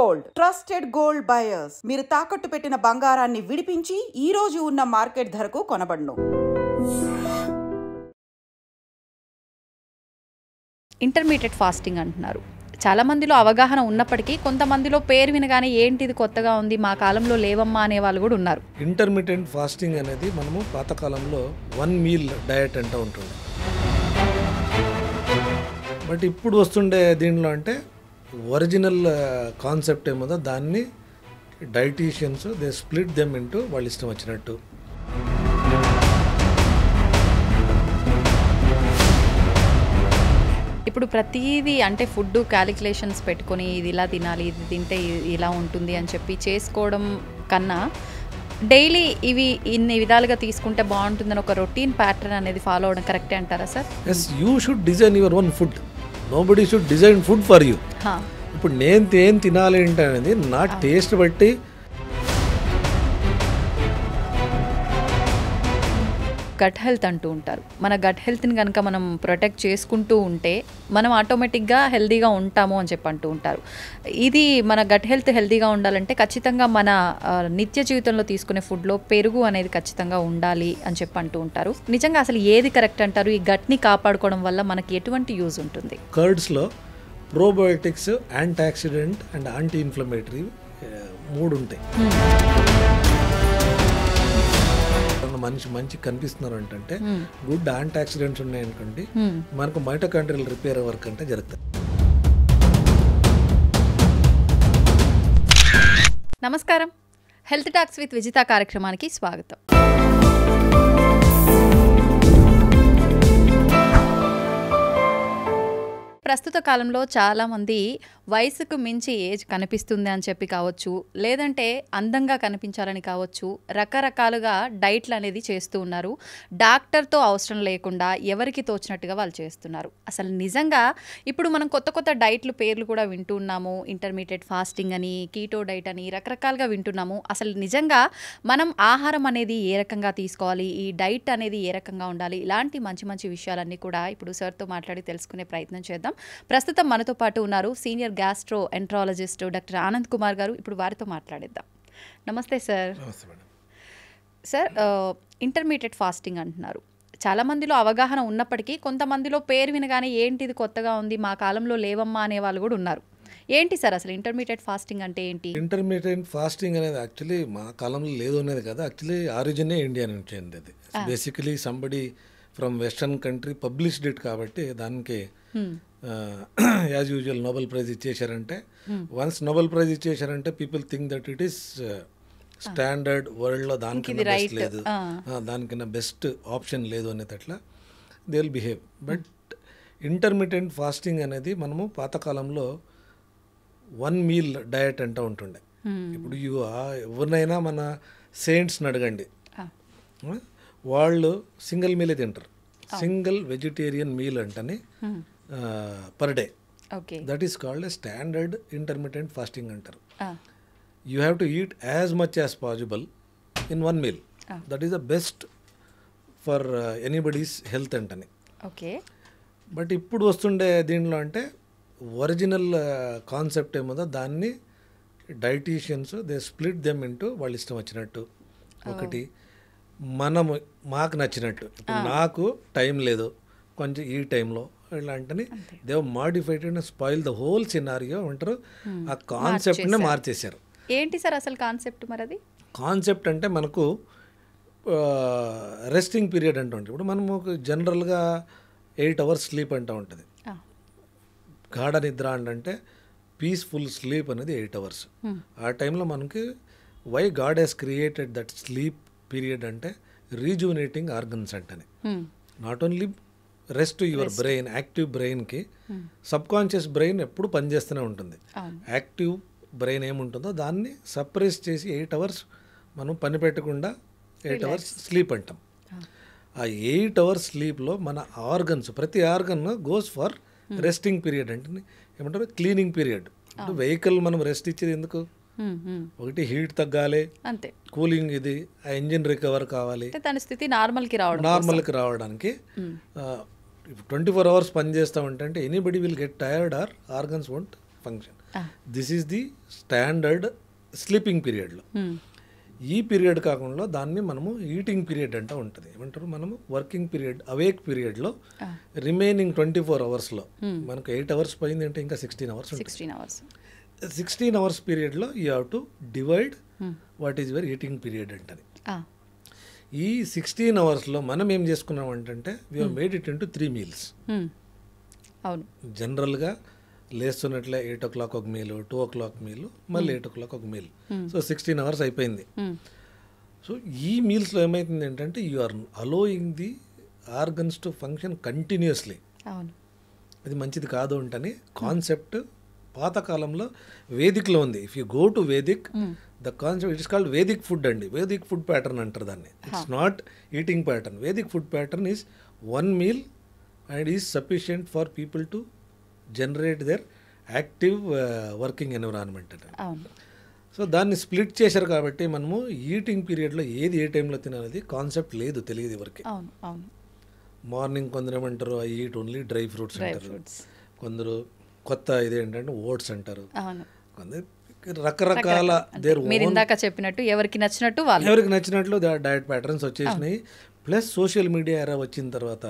Gold, trusted gold buyers. మీరు తాకట్టు పెట్టిన బంగారాన్ని విడిపించి ఈ రోజు ఉన్న మార్కెట్ ధరకు కొనబడును. ఇంటర్మీడియట్ ఫాస్టింగ్ అంటున్నారు. చాలా మందిలో అవగాహన ఉన్నప్పటికీ కొంతమందిలో పేరు వినగానే ఏంటిది కొత్తగా ఉంది, మా కాలంలో లేవమ్మా అనే వాళ్ళు కూడా ఉన్నారు. ఇంటర్మీడియట్ ఫాస్టింగ్ అనేది మనము పాతకాలంలో 1 మీల్ డయట్ అంటూ ఉంటుంది. బట్ ఇప్పుడు వస్తుండే దీనిలో అంటే ఒరిజినల్ కాన్సెప్ట్ ఏమో దాన్ని dietitians they split them into వాళ్ళు ఇష్టం వచ్చినట్టు. ఇప్పుడు ప్రతిదీ అంటే ఫుడ్ క్యాలిక్యులేషన్స్ పెట్టుకొని ఇది ఇలా తినాలి, ఇది తింటే ఇలా ఉంటుంది అని చెప్పి చేసుకోవడం కన్నా డైలీ ఇవి ఇన్ని విధాలుగా తీసుకుంటే బాగుంటుందని ఒక రొటీన్ ప్యాటర్న్ అనేది ఫాలో అవడం కరెక్టే అంటారా sir? Yes, you should design your own food. Nobody should design food for you. ఇప్పుడు నేను ఏం తినాలి ఏంటి అనేది నా టేస్ట్ బట్టి గట్ హెల్త్ అంటూ ఉంటారు. మన గట్ హెల్త్ని కనుక మనం ప్రొటెక్ట్ చేసుకుంటూ ఉంటే మనం ఆటోమేటిక్గా హెల్తీగా ఉంటాము అని చెప్పి అంటూ ఉంటారు. ఇది మన గట్ హెల్త్ హెల్తీగా ఉండాలంటే ఖచ్చితంగా మన నిత్య జీవితంలో తీసుకునే ఫుడ్లో పెరుగు అనేది ఖచ్చితంగా ఉండాలి అని చెప్పి అంటూ ఉంటారు. నిజంగా అసలు ఏది కరెక్ట్ అంటారు? ఈ గట్ని కాపాడుకోవడం వల్ల మనకి ఎటువంటి యూజ్ ఉంటుంది? కర్డ్స్లో probiotics, antioxidant and anti inflammatory 3 ఉంటాయి. మనిషి మంచి కనిపిస్తున్నారు అంటే గుడ్ యాంటీ ఆక్సిడెంట్స్ ఉన్నాయనుకోండి, మనకు మైటోకాండ్రియల్ రిపేర్ వర్క్ అంటే జరుగుతుంది. నమస్కారం, హెల్త్ టాక్స్ విత్ విజిత కార్యక్రమానికి స్వాగతం. ప్రస్తుత కాలంలో చాలామంది వయసుకు మించి ఏజ్ కనిపిస్తుంది అని చెప్పి కావచ్చు, లేదంటే అందంగా కనిపించాలని కావచ్చు, రకరకాలుగా డైట్లు అనేది చేస్తూ ఉన్నారు. డాక్టర్తో అవసరం లేకుండా ఎవరికి తోచినట్టుగా వాళ్ళు చేస్తున్నారు. అసలు నిజంగా ఇప్పుడు మనం కొత్త కొత్త డైట్లు పేర్లు కూడా వింటూ ఉన్నాము. ఇంటర్మీడియట్ ఫాస్టింగ్ అని, కీటో డైట్ అని రకరకాలుగా వింటున్నాము. అసలు నిజంగా మనం ఆహారం అనేది ఏ రకంగా తీసుకోవాలి, ఈ డైట్ అనేది ఏ రకంగా ఉండాలి, ఇలాంటి మంచి మంచి విషయాలన్నీ కూడా ఇప్పుడు సార్తో మాట్లాడి తెలుసుకునే ప్రయత్నం చేద్దాం. ప్రస్తుతం మనతో పాటు ఉన్నారు senior gastro enterologist doctor Anand Kumar గారు. ఇప్పుడు వారితో మాట్లాడిద్దాం. నమస్తే సార్. సార్, ఇంటర్మీడియట్ ఫాస్టింగ్ అంటున్నారు. చాలా మందిలో అవగాహన ఉన్నప్పటికీ కొంతమందిలో పేరు వినగానే ఏంటిది కొత్తగా ఉంది, మా కాలంలో లేవమ్మా అనే వాళ్ళు కూడా ఉన్నారు. ఏంటి సార్ అసలు ఇంటర్మీడియట్ ఫాస్టింగ్ అంటే ఏంటి? ఇంటర్మీడియట్ ఫాస్టింగ్ అనేది యాక్చువల్లీ మా కాలంలో లేదు అనేది కదా, యాక్చువల్లీ ఆరిజినే ఇండియా నుంచి అది. Basically somebody from western country published it కాబట్టి దానికి యాజ్ యూజువల్ నోబెల్ ప్రైజ్ ఇచ్చేశారంటే, వన్స్ నోబెల్ ప్రైజ్ ఇచ్చేశారంటే people think that it is standard వరల్డ్లో దానికన్నా బెస్ట్ లేదు, దానికన్నా బెస్ట్ ఆప్షన్ లేదు అనేది అట్లా they will behave. But intermediate fasting అనేది మనము పాతకాలంలో 1 మీల్ డయట్ అంటూ ఉంటుండే. ఇప్పుడు ఎవరినైనా మన సెయింట్స్ని అడగండి, వాళ్ళు సింగిల్ మీలే తింటారు. సింగిల్ వెజిటేరియన్ మీల్ అంటని per day. That is called a standard intermediate fasting అంటారు. You have to eat as much as possible in 1 meal. That is the best for anybody's health అంటని. బట్ ఇప్పుడు వస్తుండే దీనిలో అంటే original concept ఏమో దాన్ని dietitians they split them into వాళ్ళు ఇష్టం వచ్చినట్టు. ఒకటి మనము మాకు నచ్చినట్టు, ఇప్పుడు నాకు టైం లేదు కొంచెం ఈ టైంలో ఇలాంటిని they modified and spoil the whole scenario అంటారు. ఆ కాన్సెప్ట్నే మార్చేశారు. ఏంటి సార్ అసలు కాన్సెప్ట్? మరి అది కాన్సెప్ట్ అంటే మనకు రెస్టింగ్ పీరియడ్ అంటూ ఉంటుంది. ఇప్పుడు మనము జనరల్గా 8 అవర్స్ స్లీప్ అంటూ ఉంటుంది. గాఢ నిద్ర అంటే పీస్ఫుల్ స్లీప్ అనేది 8 అవర్స్. ఆ టైంలో మనకి why God has created that sleep period అంటే రీజువనేటింగ్ ఆర్గన్స్ అంటని. Not only rest your brain, active బ్రెయిన్కి సబ్ కాన్షియస్ బ్రెయిన్ ఎప్పుడు పనిచేస్తూనే ఉంటుంది. యాక్టివ్ బ్రెయిన్ ఏముంటుందో దాన్ని సప్రెస్ చేసి 8 అవర్స్ మనం పని పెట్టకుండా 8 అవర్స్ స్లీప్ అంటాం. ఆ 8 అవర్స్ స్లీప్లో మన ఆర్గన్స్, ప్రతి organ goes for resting period అంటే ఏమంటారు, క్లీనింగ్ పీరియడ్. ఇప్పుడు వెహికల్ మనం రెస్ట్ ఇచ్చేది ఎందుకు? ఒకటి హీట్ తగ్గాలి, అంతే, కూలింగ్, ఇది ఆ ఇంజిన్ రికవర్ కావాలి, దాని స్థితి నార్మల్కి రావడానికి. 24 అవర్స్ పని చేస్తామంటే anybody will get tired or organs won't function. This is the standard sleeping పీరియడ్లో. ఈ పీరియడ్ కాకుండా దాన్ని మనము ఈటింగ్ పీరియడ్ అంటే ఉంటుంది. ఏమంటారు, మనము వర్కింగ్ పీరియడ్, అవేక్ పీరియడ్లో రిమైనింగ్ 24 అవర్స్లో మనకు 8 అవర్స్ పోయింది అంటే ఇంకా 16 అవర్స్ ఉంటుంది. 16 అవర్స్ పీరియడ్లో you have to divide what is your eating period అంటది. ఈ 16 అవర్స్లో మనం ఏం చేసుకున్నాం అంటే we have made it into 3 meals. అవును, జనరల్గా లేస్తున్నట్లే 8 o'clock ఒక మీలు, 2 o'clock మీలు, మళ్ళీ 8 o'clock ఒక మీల్. సో 16 అవర్స్ అయిపోయింది. సో ఈ మీల్స్లో ఏమైతుంది ఏంటంటే you are allowing the organs to function continuously. అది మంచిది కాదు అంటని కాన్సెప్ట్ పాతకాలంలో వేదిక్లో ఉంది. If you go to Vedic, the concept it's called Vedic food అండి. వేదిక్ ఫుడ్ ప్యాటర్న్ అంటారు దాన్ని. It's not eating pattern. Vedic food pattern is 1 meal and is sufficient for people to generate their active working environment అంటే. So దాన్ని split చేశారు కాబట్టి మనము eating పీరియడ్లో ఏది ఏ టైంలో తినాలి కాన్సెప్ట్ లేదు, తెలియదు ఎవరికి. మార్నింగ్ కొందరు ఏమంటారు I eat only dry fruits అంటారు, కొందరు కొత్త ఇది ఏంటంటే ఓట్స్ అంటారు, కొందరు రకరకాల మీరు ఇందాక చెప్పినట్టు ఎవరికి నచ్చినట్టు డయట్ ప్యాటర్న్స్ వచ్చేసినాయి. ప్లస్ సోషల్ మీడియా ఎరా వచ్చిన తర్వాత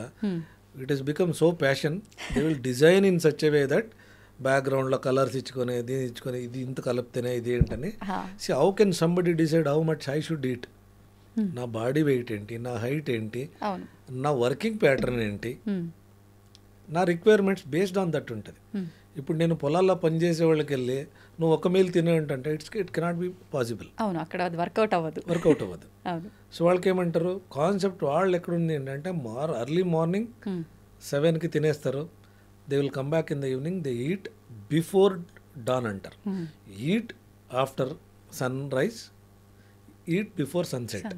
it is become so passion. They will design in such a way that బ్యాక్గ్రౌండ్లో కలర్స్ ఇచ్చుకొని దీన్ని ఇచ్చుకొని ఇది ఇంత కలిపితేనే ఇది ఏంటని. See how can somebody decide how much I should eat? నా బాడీ వెయిట్ ఏంటి, నా హైట్ ఏంటి, నా వర్కింగ్ ప్యాటర్న్ ఏంటి, నా రిక్వైర్మెంట్స్ బేస్డ్ ఆన్ దట్ ఉంటుంది. ఇప్పుడు నేను పొలాల్లో పనిచేసే వాళ్ళకి వెళ్ళి నువ్వు ఒక మీల్ తినే అంటే ఇట్ కెనాట్ బి పాసిబుల్. అక్కడ వర్కౌట్ అవ్వదు. సో వాళ్ళకి ఏమంటారు కాన్సెప్ట్ వాళ్ళు ఎక్కడుంది ఏంటంటే ఎర్లీ మార్నింగ్ 7కి తినేస్తారు. They will come back in the evening. They eat before dawn అంటారు. Eat after sunrise, eat before sunset.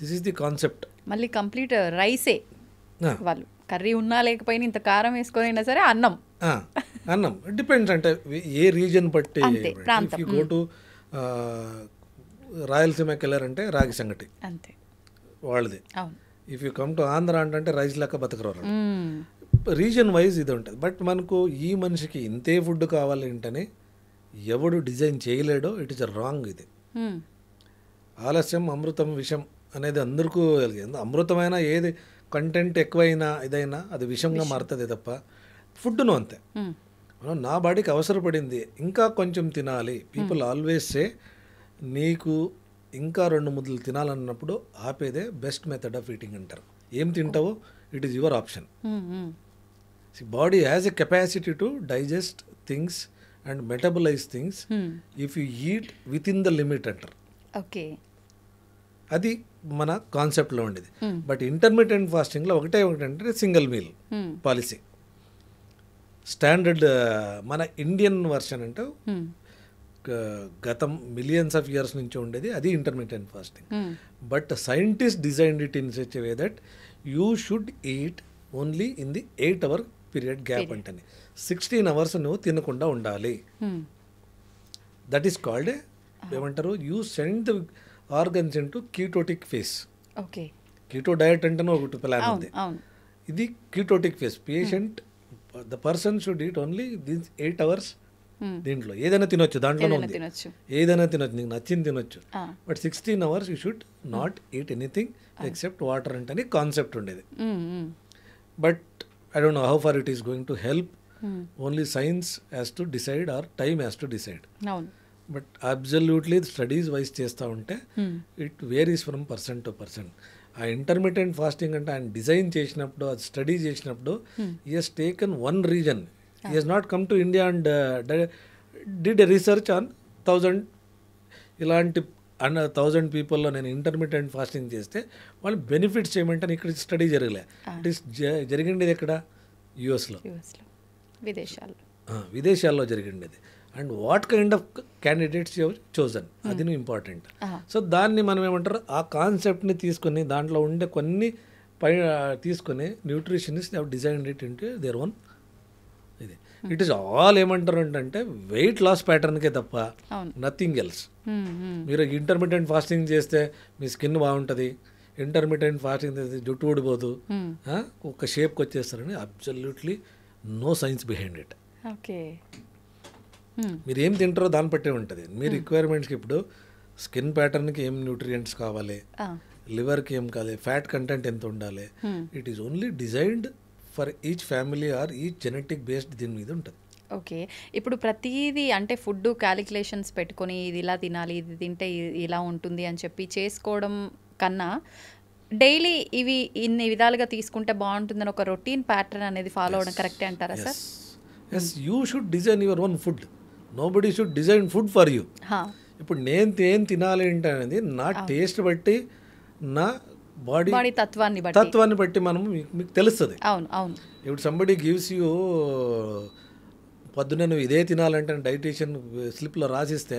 This is the concept. మళ్ళీ కంప్లీట్ రైసే వాళ్ళు, కర్రీ ఉన్నా లేకపోయినా ఇంత కారం వేసుకొని అయినా సరే అన్నం డిపెండ్స్ అంటే ఏ రీజన్ బట్టి. ఇఫ్ యూ గో టు రాయలసీమకి వెళ్ళారంటే రాగి సంగటి అంతే వాళ్ళది. If you come to Andhra అంటే రైస్ లెక్క బతకరు. రీజన్ వైజ్ ఇది ఉంటుంది. బట్ మనకు ఈ మనిషికి ఇంతే ఫుడ్ కావాలి ఏంటని ఎవడు డిజైన్ చేయలేడో ఇట్ ఇస్ రాంగ్. ఇది ఆలస్యం అమృతం విషం అనేది అందరికీ అమృతమైన ఏది కంటెంట్ ఎక్కువైనా ఇదైనా అది విషంగా మారుతుంది తప్ప ఫుడ్ను అంతే. నా బాడీకి అవసరపడింది ఇంకా కొంచెం తినాలి. పీపుల్ ఆల్వేస్ సే నీకు ఇంకా 2 ముద్దలు తినాలన్నప్పుడు ఆపేదే బెస్ట్ మెథడ్ ఆఫ్ ఈటింగ్ అంటారు. ఏం తింటావో it is your option. Body has a capacity to digest things and metabolise things if you eat within the limit అంటారు. అది మన కాన్సెప్ట్లో ఉండేది. బట్ ఇంటర్మీడియట్ ఫాస్టింగ్లో ఒకటంటే సింగిల్ మీల్ పాలసీ. స్టాండర్డ్ మన ఇండియన్ వర్షన్ అంటే గతం మిలియన్స్ ఆఫ్ ఇయర్స్ నుంచి ఉండేది అది ఇంటర్మీడియట్ ఫాస్టింగ్. But scientist designed it in such a way that you should eat only in the 8 hour period gap అంటే 16 hours నువ్వు తినకుండా ఉండాలి. దట్ ఈస్ కాల్డ్ ఏమంటారు you send the organs into ketotic phase. Keto diet అంటేనే ఒకటి plan ఉంది. ఇది ketotic phase. Patient the person should eat only these 8 hours. దీంట్లో ఏదైనా తినొచ్చు, దాంట్లోనే ఉంది ఏదైనా తినొచ్చు, నీకు నచ్చింది తినొచ్చు. But 16 hours you should not eat anything except water అంటే కాన్సెప్ట్ ఉండేది. But I don't know how far it is going to help. Only science has to decide or time has to decide. But absolutely studies wise చేస్తూ ఉంటే it varies from person to person. ఆ intermediate fasting అంటే ఆయన design చేసినప్పుడు అది study చేసినప్పుడు he has taken 1 region. He has not come to India and did a research on 1000 ఇలాంటి 1000 పీపుల్లో నేను ఇంటర్మీడియట్ ఫాస్టింగ్ చేస్తే వాళ్ళు బెనిఫిట్స్ ఏమంటే ఇక్కడ స్టడీ జరగలే. ఇట్ ఈస్ జరిగిండేది ఎక్కడ? యుఎస్లో, విదేశాల్లో జరిగిండేది. And what kind of candidates your chosen అది ఇంపార్టెంట్. సో దాన్ని మనం ఏమంటారు ఆ కాన్సెప్ట్ని తీసుకొని దాంట్లో ఉండే కొన్ని తీసుకొని nutritionist have designed it into their own. ఇది ఇట్ ఈస్ ఆల్ ఏమంటారు అంటే వెయిట్ లాస్ ప్యాటర్న్కే తప్ప నథింగ్ ఎల్స్. మీరు ఇంటర్మీడియట్ ఫాస్టింగ్ చేస్తే మీ స్కిన్ బాగుంటుంది, ఇంటర్మీడియట్ ఫాస్టింగ్ చేస్తే జుట్టు ఊడిపోదు, ఒక షేప్కి వచ్చేస్తారని absolutely no science behind it. మీరు ఏం తింటారో దాన్ని బట్టే ఉంటుంది. మీ రిక్వైర్మెంట్స్కి ఇప్పుడు స్కిన్ ప్యాటర్న్కి ఏం న్యూట్రియంట్స్ కావాలి, లివర్కి ఏం కావాలి, ఫ్యాట్ కంటెంట్ ఎంత ఉండాలి, it is only designed for each family or each genetic based దీని మీద ఉంటుంది. ఓకే. ఇప్పుడు ప్రతిదీ అంటే ఫుడ్ క్యాలిక్యులేషన్స్ పెట్టుకొని ఇది ఇలా తినాలి, ఇది తింటే ఇలా ఉంటుంది అని చెప్పి చేసుకోవడం కన్నా డైలీ ఇవి ఇన్ని విధాలుగా తీసుకుంటే బాగుంటుందని ఒక రొటీన్ ప్యాటర్న్ అనేది ఫాలో అవడం కరెక్టే అంటారా sir? Yes, you should design your own food. Nobody should design food for you. ఇప్పుడు నేను ఏం తినాలి ఏంటి అనేది నా టేస్ట్ బట్టి, నా బాడీ తత్వాన్ని బట్టి మనం మీకు తెలుస్తుంది. అవును అవును. ఇప్పుడు సంబడి గివ్స్ యూ పొద్దున్న నువ్వు ఇదే తినాలంటే డైటీషియన్ స్లిప్లో రాసిస్తే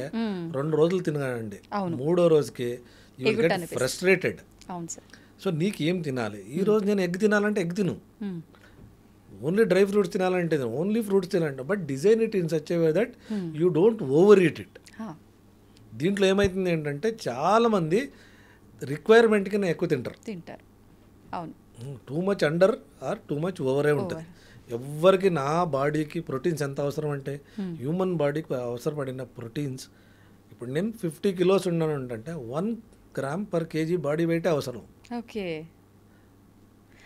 2 రోజులు తినగానండి, 3వ రోజుకి you will get frustrated. So నీకు ఏం తినాలి, ఈ రోజు నేను ఎగ్ తినాలంటే ఎగ్ తిను, ఓన్లీ డ్రై ఫ్రూట్స్ తినాలంటే ఓన్లీ ఫ్రూట్స్ తినాలంటే, but design it in such a way that you don't overeat it. దీంట్లో ఏమవుతుంది ఏంటంటే చాలామంది రిక్వైర్మెంట్ కింద ఎక్కువ తింటారు. అవును. Too much under or too much ఓవరే ఉంటుంది. ఎవరికి నా బాడీకి ప్రోటీన్స్ ఎంత అవసరం అంటే హ్యూమన్ బాడీకి అవసరపడిన ప్రోటీన్స్, ఇప్పుడు నేను 50 kilos ఉన్నాను అంటే 1 gram per kg బాడీ వెయిటే అవసరం. ఓకే.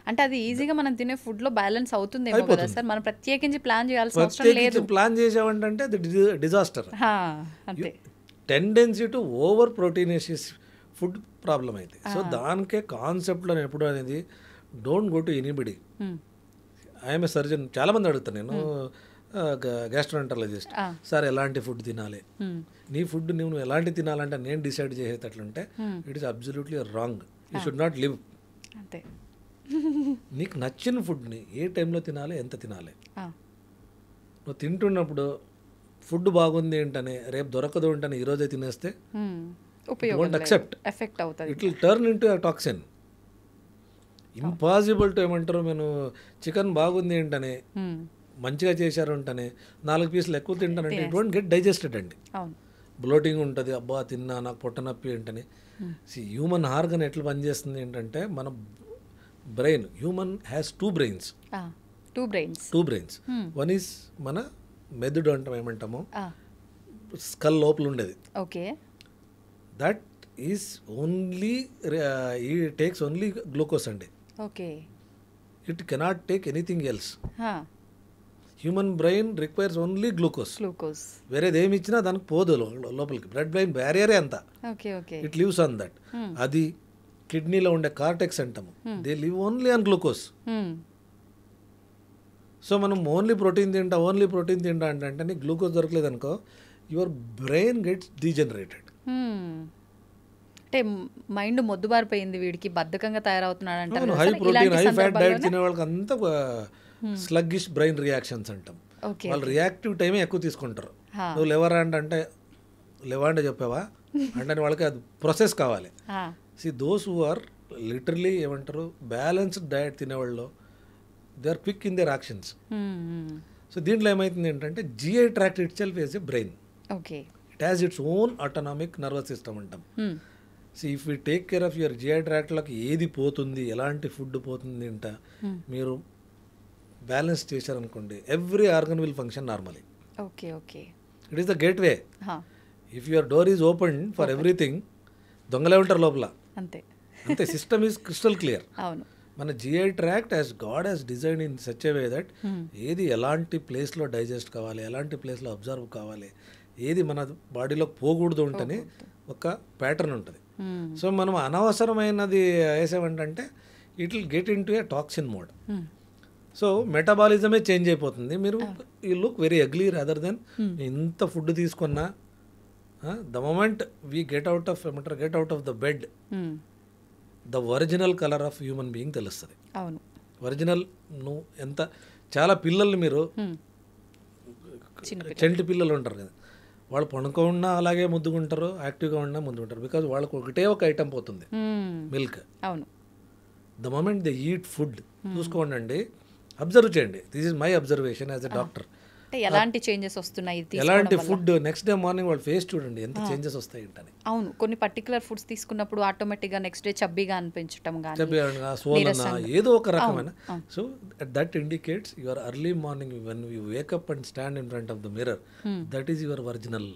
అంటే అది ఈజీగా మనం తినే ఫుడ్ లో బ్యాలెన్స్ అవుతుందేమో కదా సార్, మనం ప్రత్యేకించి ప్లాన్ చేయాల్సిన అవసరం లేదు. ప్లాన్ చేసామంటే అది డిజాస్టర్. అంతే. టెండెన్సీ టు ఓవర్ ప్రోటీనేసిస్ ఫుడ్ ప్రాబ్లం అయితే. సో దానికే కాన్సెప్ట్లో ఎప్పుడు అనేది don't go to anybody. I'm a surgeon, చాలామంది అడుగుతాను నేను, గ్యాస్ట్రోఎంటరాలజిస్ట్, సార్ ఎలాంటి ఫుడ్ తినాలి, నీ ఫుడ్ నువ్వు ఎలాంటి తినాలంటే నేను డిసైడ్ చేసేటట్లుంటే it is absolutely wrong. You should not live. అంతే. నీకు నచ్చిన ఫుడ్ని ఏ టైంలో తినాలి, ఎంత తినాలి, నువ్వు తింటున్నప్పుడు ఫుడ్ బాగుంది ఏంటనే రేపు దొరకదు ఏంటనే ఈరోజే తినేస్తే won't accept. It will turn into a toxin. Impossible to ఏమంటారు, నేను చికెన్ బాగుంది ఏంటనే మంచిగా చేశారు అంటనే 4 పీసులు ఎక్కువ తింటానంటే ఇట్ వోంట్ గెట్ డైజెస్టెడ్ అండి. బ్లోటింగ్ ఉంటుంది, అబ్బా తిన్నా నాకు పొట్ట నొప్పి ఏంటని. హ్యూమన్ ఆర్గన్ ఎట్లా పనిచేస్తుంది ఏంటంటే, మన brain, human has 2 brains. 2 brains. One is మన మెదడు అంటాం, ఏమంటాము స్కల్ లోపల ఉండేది. Okay. That is only takes only glucose అండి. Okay. It cannot take anything else. Human brain requires only glucose. వేరేది ఏమి ఇచ్చినా దానికి పోదు లోపలికి. బ్లడ్ బ్రెయిన్ బ్యారియరే అంతా. It lives on that. అది కిడ్నీలో ఉండే కార్టెక్స్ అంటాము, they live only on glucose. So మనం ఓన్లీ ప్రోటీన్ తింటా అంటే నీకు గ్లూకోజ్ దొరకలేదు అనుకో, యువర్ బ్రెయిన్ గెట్స్ డీజనరేటెడ్. అంటే మైండ్ మొద్దుబారిపోయింది, వీడికి బద్ధకంగా తయారవుతున్నాడు అంటారు. High protein high fat diet తినే వాళ్ళకి అంతా స్లగ్గిష్ బ్రెయిన్ రియాక్షన్స్ అంటాం. వాళ్ళు రియాక్టివ్ టైమే ఎక్కువ తీసుకుంటారు. నువ్వు లేవరా అంటే లేవా అంటే చెప్పావా అంటే వాళ్ళకి అది ప్రాసెస్ కావాలి. దోస్ హూ ఆర్ లిటరలీ ఏమంటారు బ్యాలెన్స్డ్ డైట్ తినేవాళ్ళు, they are quick in their actions. So దీంట్లో ఏమవుతుంది ఏంటంటే GI tract itself is a brain. It has its own autonomic nervous system అంటాం. So if you take care of your GI ట్రాక్ట్లోకి ఏది పోతుంది, ఎలాంటి food పోతుంది అంట మీరు బ్యాలెన్స్ చేశారనుకోండి, every organ will function normally. It is the gateway. If your door is open for everything, దొంగలే ఉంటారు లోపల. అంతే. System is crystal clear. మన GI tract as God has design in such a way that ఏది ఎలాంటి ప్లేస్లో digest కావాలి, ఎలాంటి ప్లేస్లో అబ్జర్వ్ కావాలి, ఏది మన బాడీలో పోకూడదు ఉంటని ఒక ప్యాటర్న్ ఉంటుంది. సో మనం అనవసరమైనది వేసామంటే it will get into a toxin mode. So మెటబాలిజమే చేంజ్ అయిపోతుంది. మీరు you look very ugly rather than ఇంత ఫుడ్ తీసుకున్నా the moment we get out of the bed, the original colour of human being తెలుస్తుంది. Original నువ్వు ఎంత చాలా పిల్లల్ని మీరు చంటి పిల్లలు ఉంటారు కదా, వాళ్ళు పడుకోకుండా అలాగే ముద్దుకుంటారు, యాక్టివ్గా ఉన్నా ముద్దుకుంటారు. బికాజ్ వాళ్ళకు ఒకటే ఒక ఐటమ్ పోతుంది, milk. The moment they eat food చూసుకోండి, అబ్జర్వ్ చేయండి. This is my observation as a doctor. అంటే ఎలాంటి చేంజెస్ వస్తున్నాయి ఇది ఎలాంటి తీసుకోవడం వల్ల? ఫుడ్ నెక్స్ట్ డే మార్నింగ్ వాళ్ళ ఫేస్ చూడండి ఎంత చేంజెస్ వస్తాయి ఏంటని. అవును, కొన్ని పర్టికులర్ ఫుడ్స్ తీసుకున్నప్పుడు ఆటోమేటిక్గా నెక్స్ట్ డే చబ్బీగా అనిపించటం కానీ చెప్పిగా సోలన ఏదో ఒక రకమైన. So that indicates your early morning when you wake up and stand in front of the mirror, that is your original.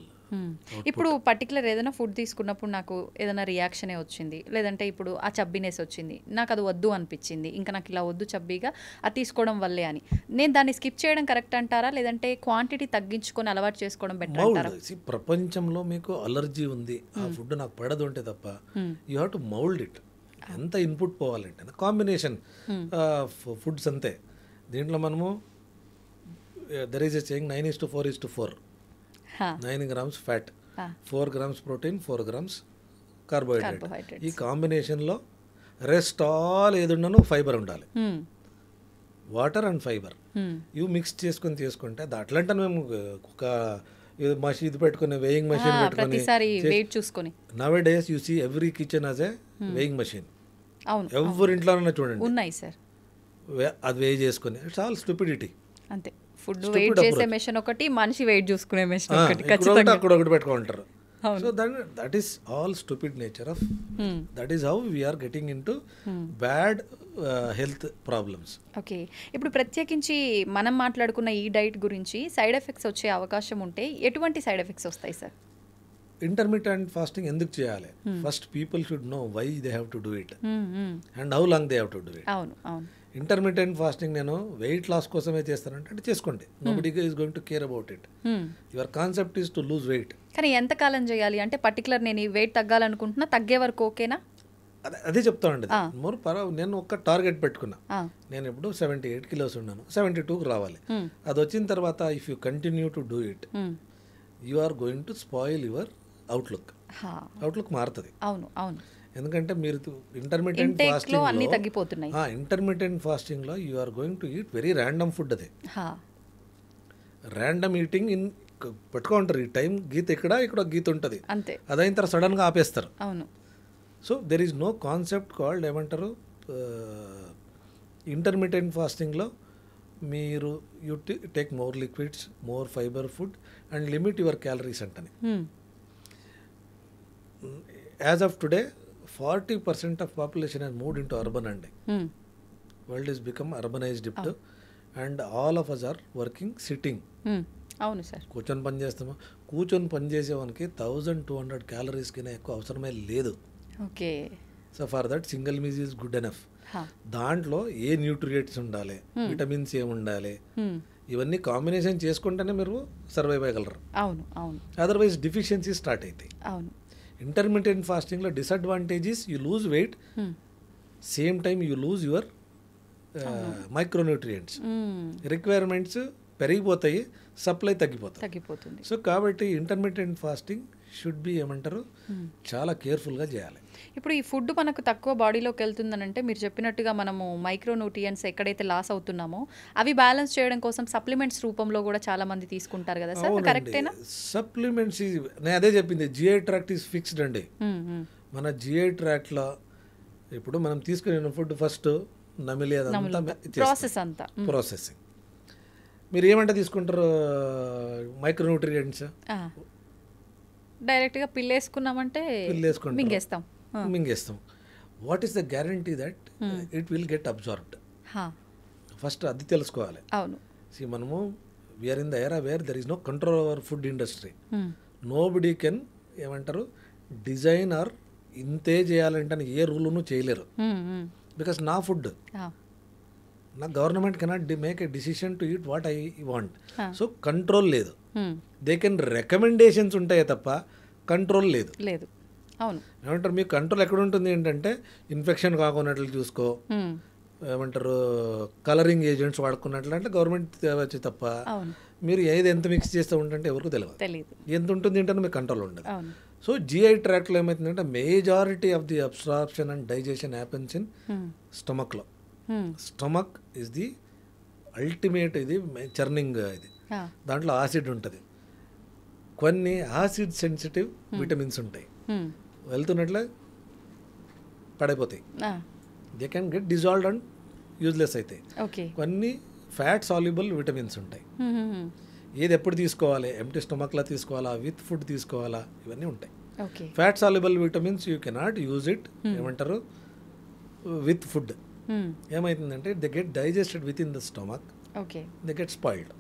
ఇప్పుడు పర్టికులర్ ఏదైనా ఫుడ్ తీసుకున్నప్పుడు నాకు ఏదైనా రియాక్షనే వచ్చింది, లేదంటే ఇప్పుడు ఆ చబ్బీనెస్ వచ్చింది, నాకు అది వద్దు అనిపించింది, ఇంకా నాకు ఇలా వద్దు చబ్బీగా అది తీసుకోవడం వల్లే అని, నేను దాన్ని స్కిప్ చేయడం కరెక్ట్ అంటారా, లేదంటే క్వాంటిటీ తగ్గించుకొని అలవాటు చేసుకోవడం బెటర్ అంటారా? ప్రపంచంలో మీకు అలర్జీ ఉంది, ఆ ఫుడ్ నాకు పడదు అంటే తప్ప you have to mould it. ఎంత ఇన్పుట్ పోవాలంటే కాంబినేషన్ ఫుడ్స్ అంతే. దీంట్లో మనము there is a saying 9:4:4. 9 grams fat, 4 grams protein, 4 grams carbohydrate. ఈ కాంబినేషన్లో రెస్ట్ ఆల్ ఏదున్నానో ఫైబర్ ఉండాలి, వాటర్ అండ్ ఫైబర్. ఇవి మిక్స్ చేసుకొని తీసుకుంటే అది అట్లంటే మేము ఒక మషిన్ ఇది పెట్టుకుని వేయింగ్ మషిన్ పెట్టుకుని now days you see every kitchen as a weighing machine. ఎవరి ఇంట్లోనే చూడండి ఉన్నాయి సార్, అది వేయి చేసుకుని. It's all stupidity. అంతే, ఫుడ్ వెయిట్ చేసే మెషిన్ ఒకటి, మనిషి వెయిట్ చూసుకునే మెషిన్ ఒకటి, అక్కడ ఒకటి పెట్టుకుంటారు. So that is all stupid nature of, that is how we're getting into bad health problems. Okay, ఇప్పుడు ప్రత్యేకించి మనం మాట్లాడుకున్న ఈ డైట్ గురించి సైడ్ ఎఫెక్ట్స్ వచ్చే అవకాశం ఉంటే ఎటువంటి సైడ్ ఎఫెక్ట్స్ వస్తాయి సార్? ఇంటర్మీడియట్ ఫాస్టింగ్ ఎందుకు చేయాలి? First people should know why they have to do it and how long they have to do it. అవును అవును. ఇంటర్మీడియట్ ఫాస్టింగ్ నేను వెయిట్ లాస్ కోసమే చేస్తానంటే చేసుకోండి, nobody is going to care about it. Your concept is to lose weight. కానీ ఎంతకాలం చేయాలి అంటే పర్టికులర్ నేను ఈ వెయిట్ తగ్గాలనుకుంటున్నా, తగ్గే వరకు ఓకేనా? అదే చెప్తానండి. మోర్ నేను ఒక టార్గెట్ పెట్టుకున్నా. నేను ఇప్పుడు 78 kilos ఉన్నాను, 72కి రావాలి. అది వచ్చిన తర్వాత if you continue to do it you are going to spoil your outlook మారుతుంది. అవును అవును. ఎందుకంటే మీరు ఇంటర్మీడియట్ ఫాస్టింగ్ లో you are going to eat very random food. అది ర్యాండమ్ ఈటింగ్ ఇన్ పెట్టుకుంటారు. ఈ టైం గీత ఇక్కడ గీత ఉంటుంది, అదైన తర్వాత సడన్ గా ఆపేస్తారు. అవును. So there is no concept called ఏమంటారు ఇంటర్మీడియట్ ఫాస్టింగ్లో మీరు you take more liquids, more fibre food and limit your calories అంటని. As of today 40% of population has moved into urban అండి. వరల్డ్ ఈస్ బికమ్ అర్బనైజ్డ్ ఇప్పుడు and all of us are working sitting. అవును sir. కూర్చొని పని చేస్తాము. కూర్చొని పని చేసేవానికి 1200 calories కింద ఎక్కువ అవసరమే లేదు. Okay. So for that single meal is good enough. దాంట్లో ఏ న్యూట్రియంట్స్ ఉండాలి, విటమిన్స్ ఏమి ఉండాలి, ఇవన్నీ కాంబినేషన్ చేసుకుంటేనే మీరు సర్వైవ్ అయ్యగలరు. అవును అవును. అదర్వైజ్ డిఫిషియన్సీ స్టార్ట్ అవుతాయి. అవును. ఇంటర్మీడియట్ ఫాస్టింగ్లో disadvantages you lose weight, same time you lose your micronutrients. Requirements పెరిగిపోతాయి, సప్లై తగ్గిపోతుంది. సో కాబట్టి ఇంటర్మీడియట్ ఫాస్టింగ్ షుడ్ బి ఏమంటారు చాలా కేర్ఫుల్గా చేయాలి. ఇప్పుడు ఈ ఫుడ్ మనకు తక్కువ బాడీలోకి వెళ్తుందనంటే మీరు చెప్పినట్టుగా మనము మైక్రోన్యూట్రియంట్స్ ఎక్కడైతే లాస్ అవుతున్నామో అవి బ్యాలెన్స్ చేయడం కోసం సప్లిమెంట్స్ రూపంలో కూడా చాలా మంది తీసుకుంటారు కదా సార్, కరెక్టేనా? సప్లిమెంట్స్ నేను అదే చెప్పింది, జిఐ ట్రాక్ట్ ఈస్ ఫిక్స్డ్ అండి. మన జిఐ ట్రాక్ట్లో ఇప్పుడు మనం తీసుకునే ఫుడ్ ఫస్ట్ నమిలి అదంతా ప్రాసెసింగ్. మీరు ఏమంటే తీసుకుంటారు మైక్రోన్యూట్రియంట్స్ డైరెక్ట్గా పిల్లేసుకున్నామంటే మింగేస్తాం. What is the guarantee that it will get absorbed? First అది తెలుసుకోవాలి. అవును. మనము we are in the era where there is no control over food industry. Nobody can ఏమంటారు డిజైన్ ఆర్ ఇంతే చేయాలంటే ఏ రూల్ను చేయలేరు. బికాస్ నా ఫుడ్ నా government cannot make a decision to eat what I want. So control లేదు. దే కెన్ రికమెండేషన్స్ ఉంటాయే తప్ప కంట్రోల్ లేదు. అవును. ఏమంటారు మీకు కంట్రోల్ ఎక్కడ ఉంటుంది ఏంటంటే ఇన్ఫెక్షన్ కాకున్నట్లు చూసుకో, ఏమంటారు కలరింగ్ ఏజెంట్స్ వాడుకున్నట్లు అంటే గవర్నమెంట్ తేవచ్చు తప్ప మీరు ఏది ఎంత మిక్స్ చేస్తూ ఉంటుంటే ఎవరికి తెలియదు. ఎంత ఉంటుంది ఏంటంటే మీకు కంట్రోల్ ఉండదు. సో జిఐ ట్రాక్ట్లో ఏమవుతుందంటే majority of the absorption and digestion happens in స్టమక్లో. స్టమక్ ఇస్ ది అల్టిమేట్ ఇది చర్నింగ్ ఇది. దాంట్లో యాసిడ్ ఉంటుంది, కొన్ని యాసిడ్ సెన్సిటివ్ విటమిన్స్ ఉంటాయి, వెళ్తున్నట్లే పడైపోతాయి. They can get dissolved and useless అవుతాయి. కొన్ని ఫ్యాట్ సాల్యుబుల్ విటమిన్స్ ఉంటాయి. ఏది ఎప్పుడు తీసుకోవాలి, ఎంటీ స్టొమక్లో తీసుకోవాలా, విత్ ఫుడ్ తీసుకోవాలా, ఇవన్నీ ఉంటాయి. Okay. Fat soluble vitamins you cannot use it ఏమంటారు విత్ ఫుడ్. ఏమవుతుందంటే they get digested within the stomach, okay. They get spoiled.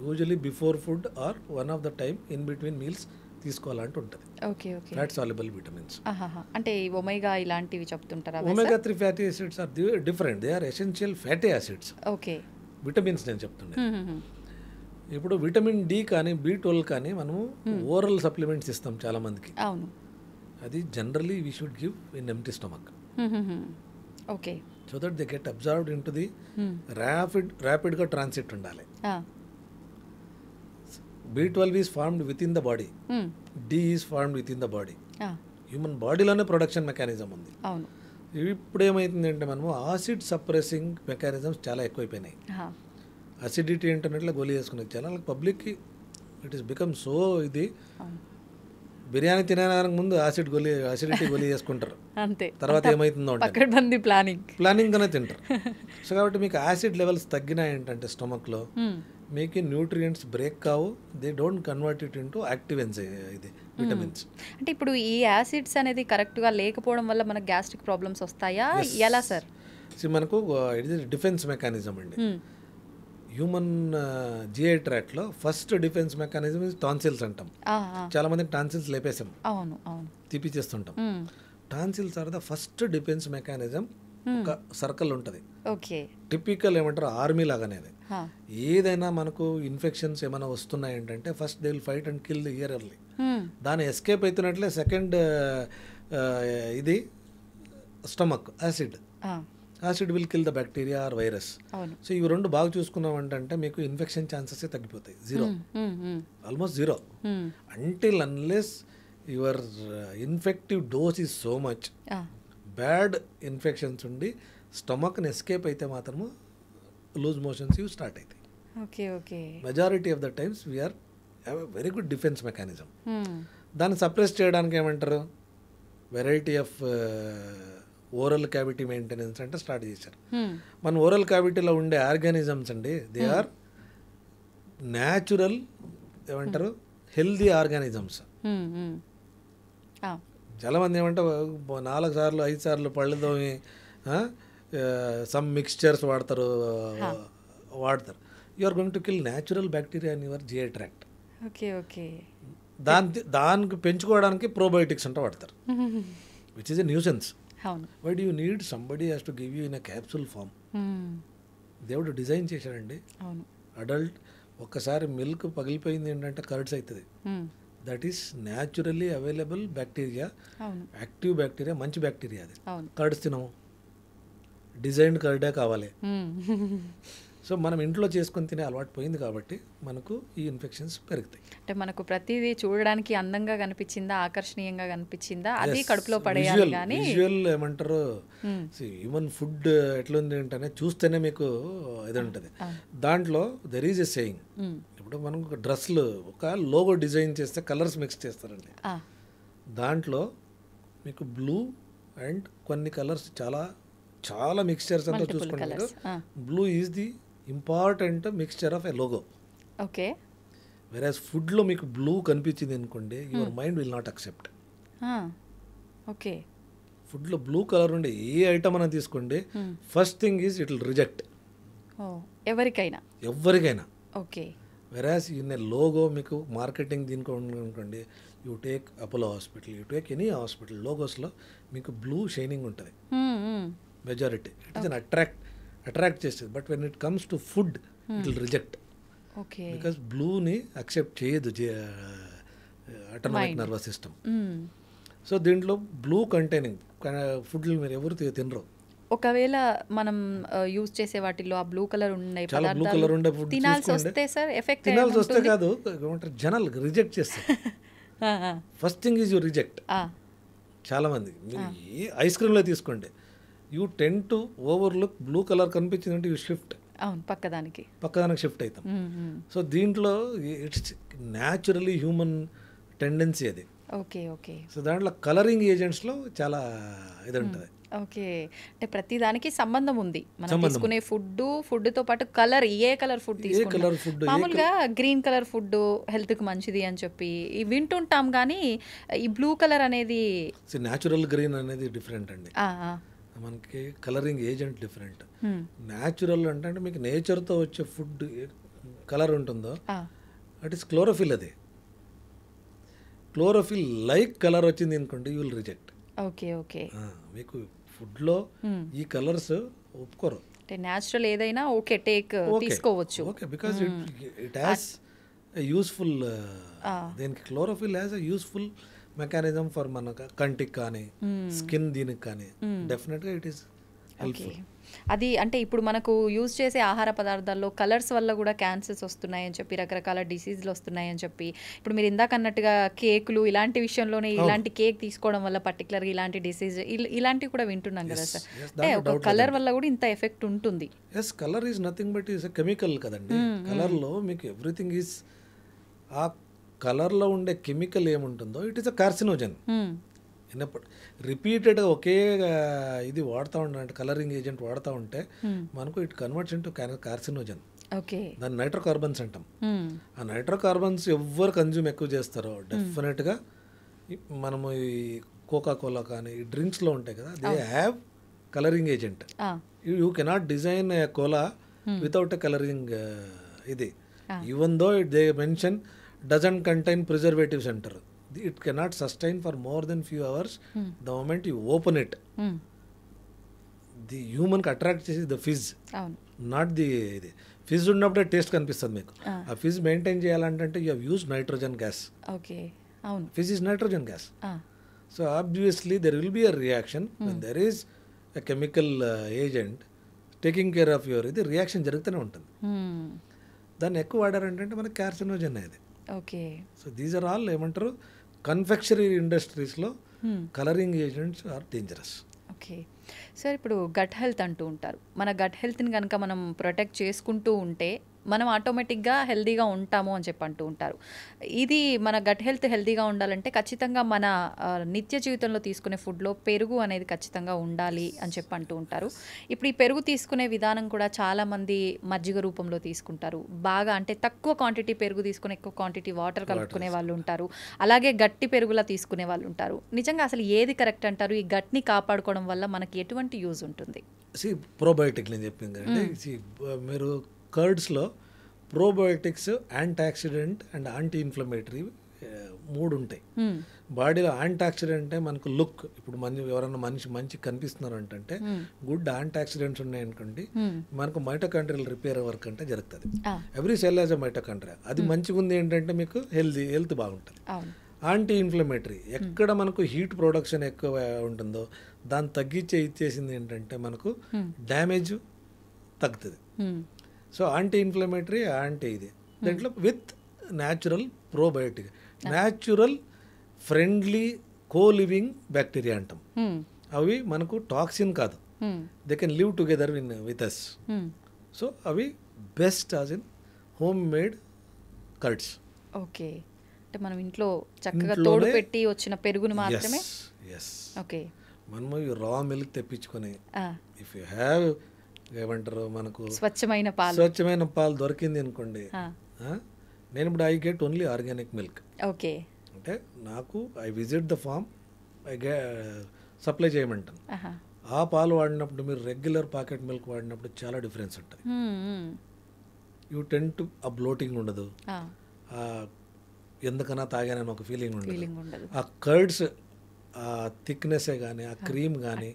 Usually before food or one of the time in between meals తీసుకోవాలంటే ఉంటుంది. Okay. Okay. Fat soluble vitamins. అంటే omega ఇలాంటివి చెప్తుంటారా? Omega 3 fatty acids are different, they are essential fatty acids. Okay. Vitamins నేను చెప్తుండే. ఇప్పుడు vitamin D కానీ B12 కానీ మనము ఓరల్ సప్లిమెంట్స్ ఇస్తాం చాలా మందికి. అవును. అది generally we should give in empty stomach. Okay. So that they get absorbed into the ర్యాపిడ్గా ట్రాన్సిట్ ఉండాలి. B12 is formed within the body, D is formed within the body. Human బాడీలోనే production mechanism ఉంది. అవును. ఇప్పుడు ఏమవుతుందంటే మనము acid suppressing mechanisms చాలా ఎక్కువైపోయినాయి. అసిడిటీ ఇంటర్నెట్లో గోలీ చేసుకునేది చాలా పబ్లిక్కి ఇట్ ఈస్ బికమ్ సో. ఇది బిర్యానీ తినడానికి ముందు అసిడిటీ గోలీ చేసుకుంటారు, అంతే. తర్వాత ఏమవుతుందో అంటే ప్లానింగ్ గానే తింటారు. సో కాబట్టి మీకు యాసిడ్ లెవెల్స్ తగ్గినాయి ఏంటంటే స్టమక్లో మీకు న్యూట్రియంట్స్ బ్రేక్ కావు, they don't convert it into active ఇది విటమిన్స్. అంటే ఇప్పుడు ఈ యాసిడ్స్ అనేది కరెక్ట్గా లేకపోవడం వల్ల మనకు గ్యాస్ట్రిక్ ప్రాబ్లమ్స్ వస్తాయా? ఎలా సార్? మనకు ఇట్ ఇస్ డిఫెన్స్ మెకానిజం అండి. హ్యూమన్ జిఐ ట్రాక్ట్లో first defence mechanism is tonsils అంటాం. చాలా మందికి టాన్సిల్స్ లేపేసాం, అవును అవును, తీపిచేస్తుంటాం. Tonsils are the first defence mechanism. ఒక సర్కిల్ ఉంటుంది, ఓకే. టిపికల్ ఏమంటారు ఆర్మీ లాగానే. ఏదైనా మనకు ఇన్ఫెక్షన్స్ ఏమైనా వస్తున్నాయి ఏంటంటే first they will fight and kill the year early. దాని ఎస్కేప్ అవుతున్నట్లే సెకండ్ ఇది stomach acid will kill the bacteria or virus. So ఇవి రెండు బాగా చూసుకున్నామంటే మీకు ఇన్ఫెక్షన్ ఛాన్సెస్ తగ్గిపోతాయి, almost zero. Until unless your infective dose is so much, bad infections ఉండి స్టమక్ని ఎస్కేప్ అయితే మాత్రము లూజ్ మోషన్స్ ఇవి స్టార్ట్ అవుతాయి. Okay okay. Majority of the times we're have a very good defence mechanism. దాన్ని suppress చేయడానికి ఏమంటారు variety of oral cavity maintenance అంటే స్టార్ట్ చేశారు. మన ఓరల్ క్యావిటీలో ఉండే ఆర్గానిజమ్స్ అండి, దే ఆర్ న్యాచురల్ ఏమంటారు హెల్దీ ఆర్గానిజమ్స్. చాలామంది ఏమంటే 4 సార్లు 5 సార్లు పళ్ళు తోమి సమ్ మిక్స్చర్స్ వాడతారు. You are going to kill natural bacteria in your GI tract. Okay okay. దానికి పెంచుకోవడానికి ప్రోబయోటిక్స్ అంటే వాడతారు, which is a nuisance. Why do you need somebody has to give you in a capsule form? దేవుడు design చేశాడండి. Adult ఒక్కసారి milk పగిలిపోయింది ఏంటంటే curds అవుతుంది. That is naturally available bacteria, active bacteria, మంచి బ్యాక్టీరియా. అది కర్డ్స్ తినము, డిజైన్డ్ కర్డే కావాలి. సో మనం ఇంట్లో చేసుకొని తినే అలవాటు పోయింది కాబట్టి మనకు ఈ ఇన్ఫెక్షన్స్ పెరుగుతాయి. అంటే మనకు ప్రతిదీ చూడడానికి అందంగా కనిపించిందా, ఆకర్షణీయంగా కనిపించిందా, అది కడుపులో పడేయాలి. కానీ విజువల్ ఏమంటారు ఈవెన్ ఫుడ్ ఎట్లుంది అంటే చూస్తేనే మీకు ఇది ఉంటుంది. దాంట్లో దెర్ ఈజ్ ఎ సేయింగ్. ఇప్పుడు మనం డ్రెస్లు ఒక లోగో డిజైన్ చేస్తే కలర్స్ మిక్స్ చేస్తారండి. దాంట్లో మీకు బ్లూ అండ్ కొన్ని కలర్స్ చాలా చాలా మిక్స్చర్స్ అంతా చూసుకుంటారు. Blue is the important mixture of a logo. Okay. Whereas ఫుడ్లో మీకు బ్లూ కనిపించింది అనుకోండి, your mind will not accept. Okay. ఫుడ్లో బ్లూ కలర్ ఉండే ఏ ఐటమ్ అయినా తీసుకోండి, first thing is it will reject ఎవరికైనా. Okay. Whereas in a logo మీకు మార్కెటింగ్ దీనికి అనుకోండి, you take Apollo hospital, you take any hospital, లోగోస్లో మీకు బ్లూ షైనింగ్ ఉంటుంది majority. It is an attract చేస్తుంది. But when it comes to food it will reject. Because బ్లూని accept చేయదు autonomic nervous system. So దీంట్లో blue containing ఫుడ్లు మీరు ఎవరు తినరు. ఒకవేళ మనం యూజ్ చేసే వాటిల్లో ఆ బ్లూ కలర్ ఉండే చాలా బ్లూ కలర్ ఉండే ఫుడ్ తినాల్సి వస్తే సార్ ఎఫెక్ట్ తినాల్సి వస్తే కాదు, ఏమంటారు జనాలు రిజెక్ట్ చేస్తారు. First thing is you reject. చాలా మంది ఐస్ క్రీమ్లో తీసుకోండి, you tend to overlook blue colour కనిపించిందంటే యూ షిఫ్ట్, పక్కదానికి షిఫ్ట్ అవుతాం. సో దీంట్లో ఇట్స్ న్యాచురలీ హ్యూమన్ టెండెన్సీ అది. ఓకే. ఓకే. సో దాంట్లో కలరింగ్ ఏజెంట్స్లో చాలా ఇది ఉంటుంది. ఓకే. అంటే ప్రతి దానికి సంబంధం ఉంది. మనం సంబంధం. తీసుకునే ఫుడ్‌తో పాటు కలర్ ఏ కలర్ ఫుడ్ ఏ తీసుకున్నా. కలర్ ఫుడ్ మామూలుగా గ్రీన్ కలర్ ఫుడ్ హెల్త్‌కి మంచిది అని చెప్పి వింటుంటాం గానీ, ఈ బ్లూ కలర్ అనేది న్యాచురల్ గ్రీన్ అనేది డిఫరెంట్ అండి. ఆ! ఆ! మనకి కలరింగ్ ఏజెంట్ డిఫరెంట్. హ్మ్. న్యాచురల్ అంటే మీకు నేచర్తో వచ్చే ఫుడ్ కలర్ ఉంటుందో ఆ! At is chlorophyll. అది క్లోరోఫిల్ లైక్ కలర్ వచ్చింది అనుకోండి, you will reject. Okay. Okay. మీకు ఫుడ్లో ఈ కలర్స్ ఒప్పుకోరు. అంటే న్యాచురల్ ఏదైనా ఓకే తీసుకోవచ్చు. Okay, because it has useful. దీనికి chlorophyll has a useful mechanism for మన కంటికి కానీ స్కిన్ దీనికి కానీ డెఫినెట్గా ఇట్ ఈస్ ఓకే. హెల్ప్ఫుల్. అది అంటే ఇప్పుడు మనకు యూజ్ చేసే ఆహార పదార్థాల్లో కలర్స్ వల్ల కూడా క్యాన్సర్స్ వస్తున్నాయని చెప్పి, రకరకాల డిసీజులు వస్తున్నాయని చెప్పి, ఇప్పుడు మీరు ఇందాక అన్నట్టుగా కేకులు ఇలాంటి విషయంలోనే ఇలాంటి కేక్ తీసుకోవడం వల్ల పర్టికులర్గా ఇలాంటి డిసీజ్ ఇలాంటివి కూడా వింటున్నాం కదా సార్. అంటే ఒక కలర్ వల్ల కూడా ఇంత ఎఫెక్ట్ ఉంటుంది. Yes, colour is nothing but is a chemical కదండి. కలర్లో మీకు ఎవ్రీథింగ్ ఈజ్ ఆ కలర్లో ఉండే కెమికల్ ఏముంటుందో ఇట్ ఈస్ అ కార్సినోజన్. విన్నప్పుడు రిపీటెడ్గా ఒకే ఇది వాడుతూ ఉంటే, కలరింగ్ ఏజెంట్ వాడుతూ ఉంటే మనకు it converts into carcinogen. Okay. దాన్ని నైట్రోకార్బన్స్ అంటాం. ఆ నైట్రోకార్బన్స్ ఎవరు కన్జ్యూమ్ ఎక్కువ చేస్తారో డెఫినెట్గా మనము ఈ కోకా కోలా కానీ ఈ డ్రింక్స్లో ఉంటాయి కదా, they have colouring agent. You cannot design a cola without a colouring ఇది. Even though it they mention doesn't contain preservatives అంటారు. It cannot sustain for more than few hours. The moment you open it, the human attract చేసి the fizz, not the fizz ఉన్నప్పుడే taste కనిపిస్తుంది మీకు. ఆ fizz maintain చేయాలంటే you have use nitrogen gas. Okay. అవును. Fizz is nitrogen gas. So obviously there will be a reaction when there is a chemical agent taking care of your ఇది reaction జరుగుతూనే ఉంటుంది. దాన్ని ఎక్కువ వాడారంటే మనకి కార్సినోజన్ అది. Okay. So these are all ఏమంటారు కన్ఫెక్షనరీ ఇండస్ట్రీస్లో colouring agents are dangerous. Okay sir, ఇప్పుడు గట్ హెల్త్ అంటూ ఉంటారు. మన గట్ హెల్త్ని కనుక మనం ప్రొటెక్ట్ చేసుకుంటూ ఉంటే మనం ఆటోమేటిక్గా హెల్దీగా ఉంటాము అని చెప్పి అంటూ ఉంటారు. ఇది మన గట్ హెల్త్ హెల్దీగా ఉండాలంటే ఖచ్చితంగా మన నిత్య జీవితంలో తీసుకునే ఫుడ్లో పెరుగు అనేది ఖచ్చితంగా ఉండాలి అని చెప్పి అంటూ ఉంటారు. ఇప్పుడు ఈ పెరుగు తీసుకునే విధానం కూడా చాలామంది మజ్జిగ రూపంలో తీసుకుంటారు. బాగా అంటే తక్కువ క్వాంటిటీ పెరుగు తీసుకుని ఎక్కువ క్వాంటిటీ వాటర్ కలుపుకునే వాళ్ళు ఉంటారు. అలాగే గట్టి పెరుగులా తీసుకునే వాళ్ళు ఉంటారు. నిజంగా అసలు ఏది కరెక్ట్ అంటారు? ఈ గట్ని కాపాడుకోవడం వల్ల మనకి ఎటువంటి యూజ్ ఉంటుంది? ప్రోబయోటిక్ నేను చెప్పింది కదండి. మీరు కర్డ్స్లో probiotics, antioxidant and anti inflammatory 3 ఉంటాయి. బాడీలో యాంటాక్సిడెంట్ అంటే మనకు లుక్, ఇప్పుడు ఎవరైనా మంచి కనిపిస్తున్నారు అంటే గుడ్ యాంటాక్సిడెంట్స్ ఉన్నాయనుకోండి మనకు మైటోకాండ్రియల్ రిపేర్ వర్క్ అంటే జరుగుతుంది. Every cell as a mitochondria. అది మంచిగా ఉంది ఏంటంటే మీకు హెల్త్ బాగుంటుంది. యాంటీ ఇన్ఫ్లమేటరీ ఎక్కడ మనకు హీట్ ప్రొడక్షన్ ఎక్కువ ఉంటుందో దాన్ని తగ్గించే ఇచ్చేసింది ఏంటంటే మనకు డ్యామేజ్ తగ్గుతుంది. సో యాంటీ ఇన్ఫ్లమేటరీ యాంటీ ఇది దాంట్లో with natural probiotic, natural friendly coliving bacteria అంటాం. అవి మనకు టాక్సిన్ కాదు, they can live together with us. So అవి best as in homemade curds. Okay, అంటే మనం ఇంట్లో చక్కగా తోడు పెట్టి వచ్చిన పెరుగును మాత్రమే. ఓకే, మనము రా మిల్క్ తెప్పించుకొని ఇఫ్ యూ హ్యావ్ ఏమంటారు మనకు స్వచ్ఛమైన పాలు దొరికింది అనుకోండి, నేను ఇప్పుడు I get only organic milk. Okay, అంటే నాకు I visit the farm, supply చేయమంటాను. ఆ పాలు వాడినప్పుడు మీరు రెగ్యులర్ పాకెట్ మిల్క్ వాడినప్పుడు చాలా డిఫరెన్స్ ఉంటుంది. యూ టెన్ టు ఆ బ్లోటింగ్ ఉండదు, ఎందుకన్నా తాగానని ఒక ఫీలింగ్ ఉండదు. ఆ కర్డ్స్ ఆ థిక్నెస్ కానీ ఆ క్రీమ్ కానీ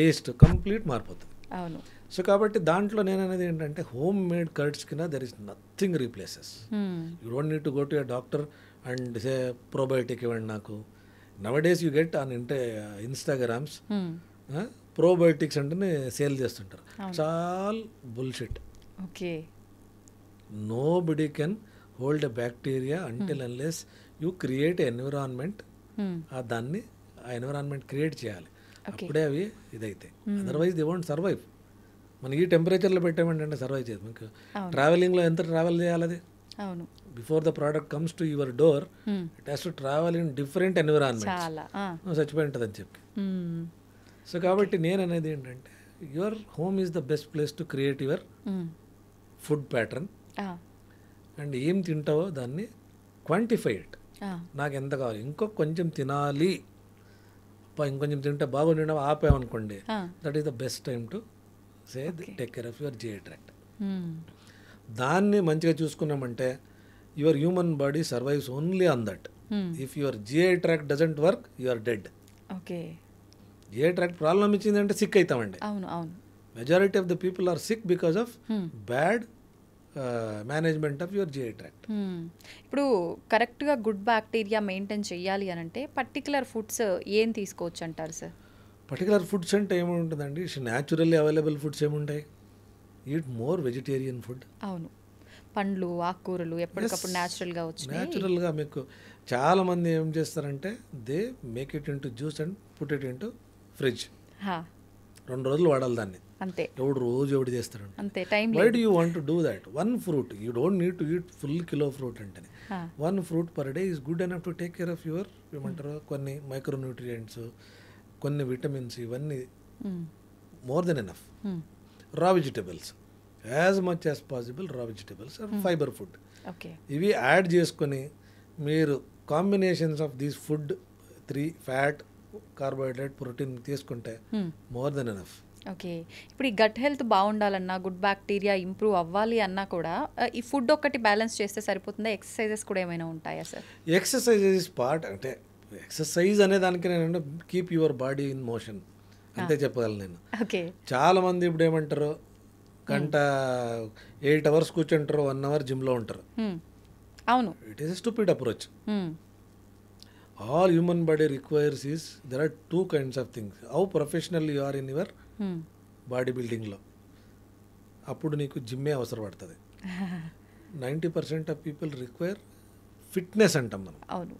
టేస్ట్ కంప్లీట్ మారిపోతుంది. అవును. సో కాబట్టి దాంట్లో నేను అనేది ఏంటంటే హోమ్ మేడ్ కర్డ్స్ కింద there is nothing replaces. You don't need to go to a doctor and say probiotic ఇవ్వండి నాకు. Nowadays you get on Instagrams probiotics అంటే సేల్ చేస్తుంటారు. చాలా bullshit. Okay, nobody can hold a bacteria until unless you create environment. దాన్ని ఆ environment create చేయాలి, అప్పుడే అవి ఇదైతే. Otherwise they won't survive. మనం ఈ టెంపరేచర్లో పెట్టామంటే సర్వైవ్ చేయదు. మీకు ట్రావెలింగ్లో ఎంత ట్రావెల్ చేయాలి అది? అవును, before the product comes to your door it has to travel in different environment, చాలా చచ్చిపోయి ఉంటుంది అని చెప్పి. సో కాబట్టి నేను అనేది ఏంటంటే your home is the best place to create your food pattern. And ఏం తింటావో దాన్ని క్వాంటిఫై ఇట్. నాకు ఎంత కావాలి, కొంచెం తినాలి, ఇంకొంచెం తింటే బాగుండి ఆపామనుకోండి, that is the best time to say take care of your GI tract. దాన్ని మంచిగా చూసుకున్నామంటే your human body survives only on that. If your GI tract doesn't work you are dead. Okay, GI tract problem ఇచ్చిందంటే sick అవుతామండి. అవును అవును. Majority of the people are sick because of bad management of your GI tract. ఇప్పుడు కరెక్ట్గా good bacteria maintain చేయాలి అని అంటే particular foods ఏం తీసుకోవచ్చు అంటారు సార్? పర్టికులర్ ఫుడ్స్ అంటే ఏముంటుందండి, న్యాచురల్లీ అవైలబుల్ ఫుడ్స్ ఏముంటాయి, ఈట్ మోర్ వెజిటేరియన్ ఫుడ్. అవును, పండ్లు ఆకుకూరలు ఎప్పటికప్పుడు న్యాచురల్గా వచ్చినాయి. న్యాచురల్గా మీకు చాలామంది ఏం చేస్తారంటే they make it into juice and put it into fridge. 2 రోజులు వాడాలి దాన్ని, అంతే. ఎవడు చేస్తాడు అంతే, time. Why do you want to do that? 1 fruit, you don't need to eat full kilo fruit అంటే 1 fruit per day is good enough to take care of your ఏమంటారు కొన్ని మైక్రోన్యూట్రియంట్స్, కొన్ని విటమిన్స్, ఇవన్నీ more than enough. Raw vegetables as much as possible, raw vegetables are fibre food. ఇవి add చేసుకొని మీరు combinations of these food 3 fat, carbohydrate, protein తీసుకుంటే more than enough. Okay, ఇప్పుడు ఈ గట్ హెల్త్ బాగుండాలన్నా, గుడ్ బ్యాక్టీరియా ఇంప్రూవ్ అవ్వాలి అన్నా కూడా ఈ ఫుడ్ ఒక్కటి బ్యాలెన్స్ చేస్తే సరిపోతుందా? ఎక్సర్సైజెస్ కూడా ఏమైనా ఉంటాయా సార్? Exercise is part. అంటే ఎక్సర్సైజ్ అనే దానికి నేను keep your body in motion అంతే చెప్పగలను నేను. ఓకే, చాలా మంది ఇప్పుడు ఏమంటారు, గంట 8 hours కూర్చుంటారు, 1 hour జిమ్లో ఉంటారు. అవును, it is a stupid approach. All human body requires is there are 2 kinds of things. How professional you are in your body బిల్డింగ్లో, అప్పుడు నీకు జిమ్మే అవసరం పడుతుంది. 90% ఆఫ్ పీపుల్ రిక్వైర్ ఫిట్నెస్ అంటాం మనం. అవును,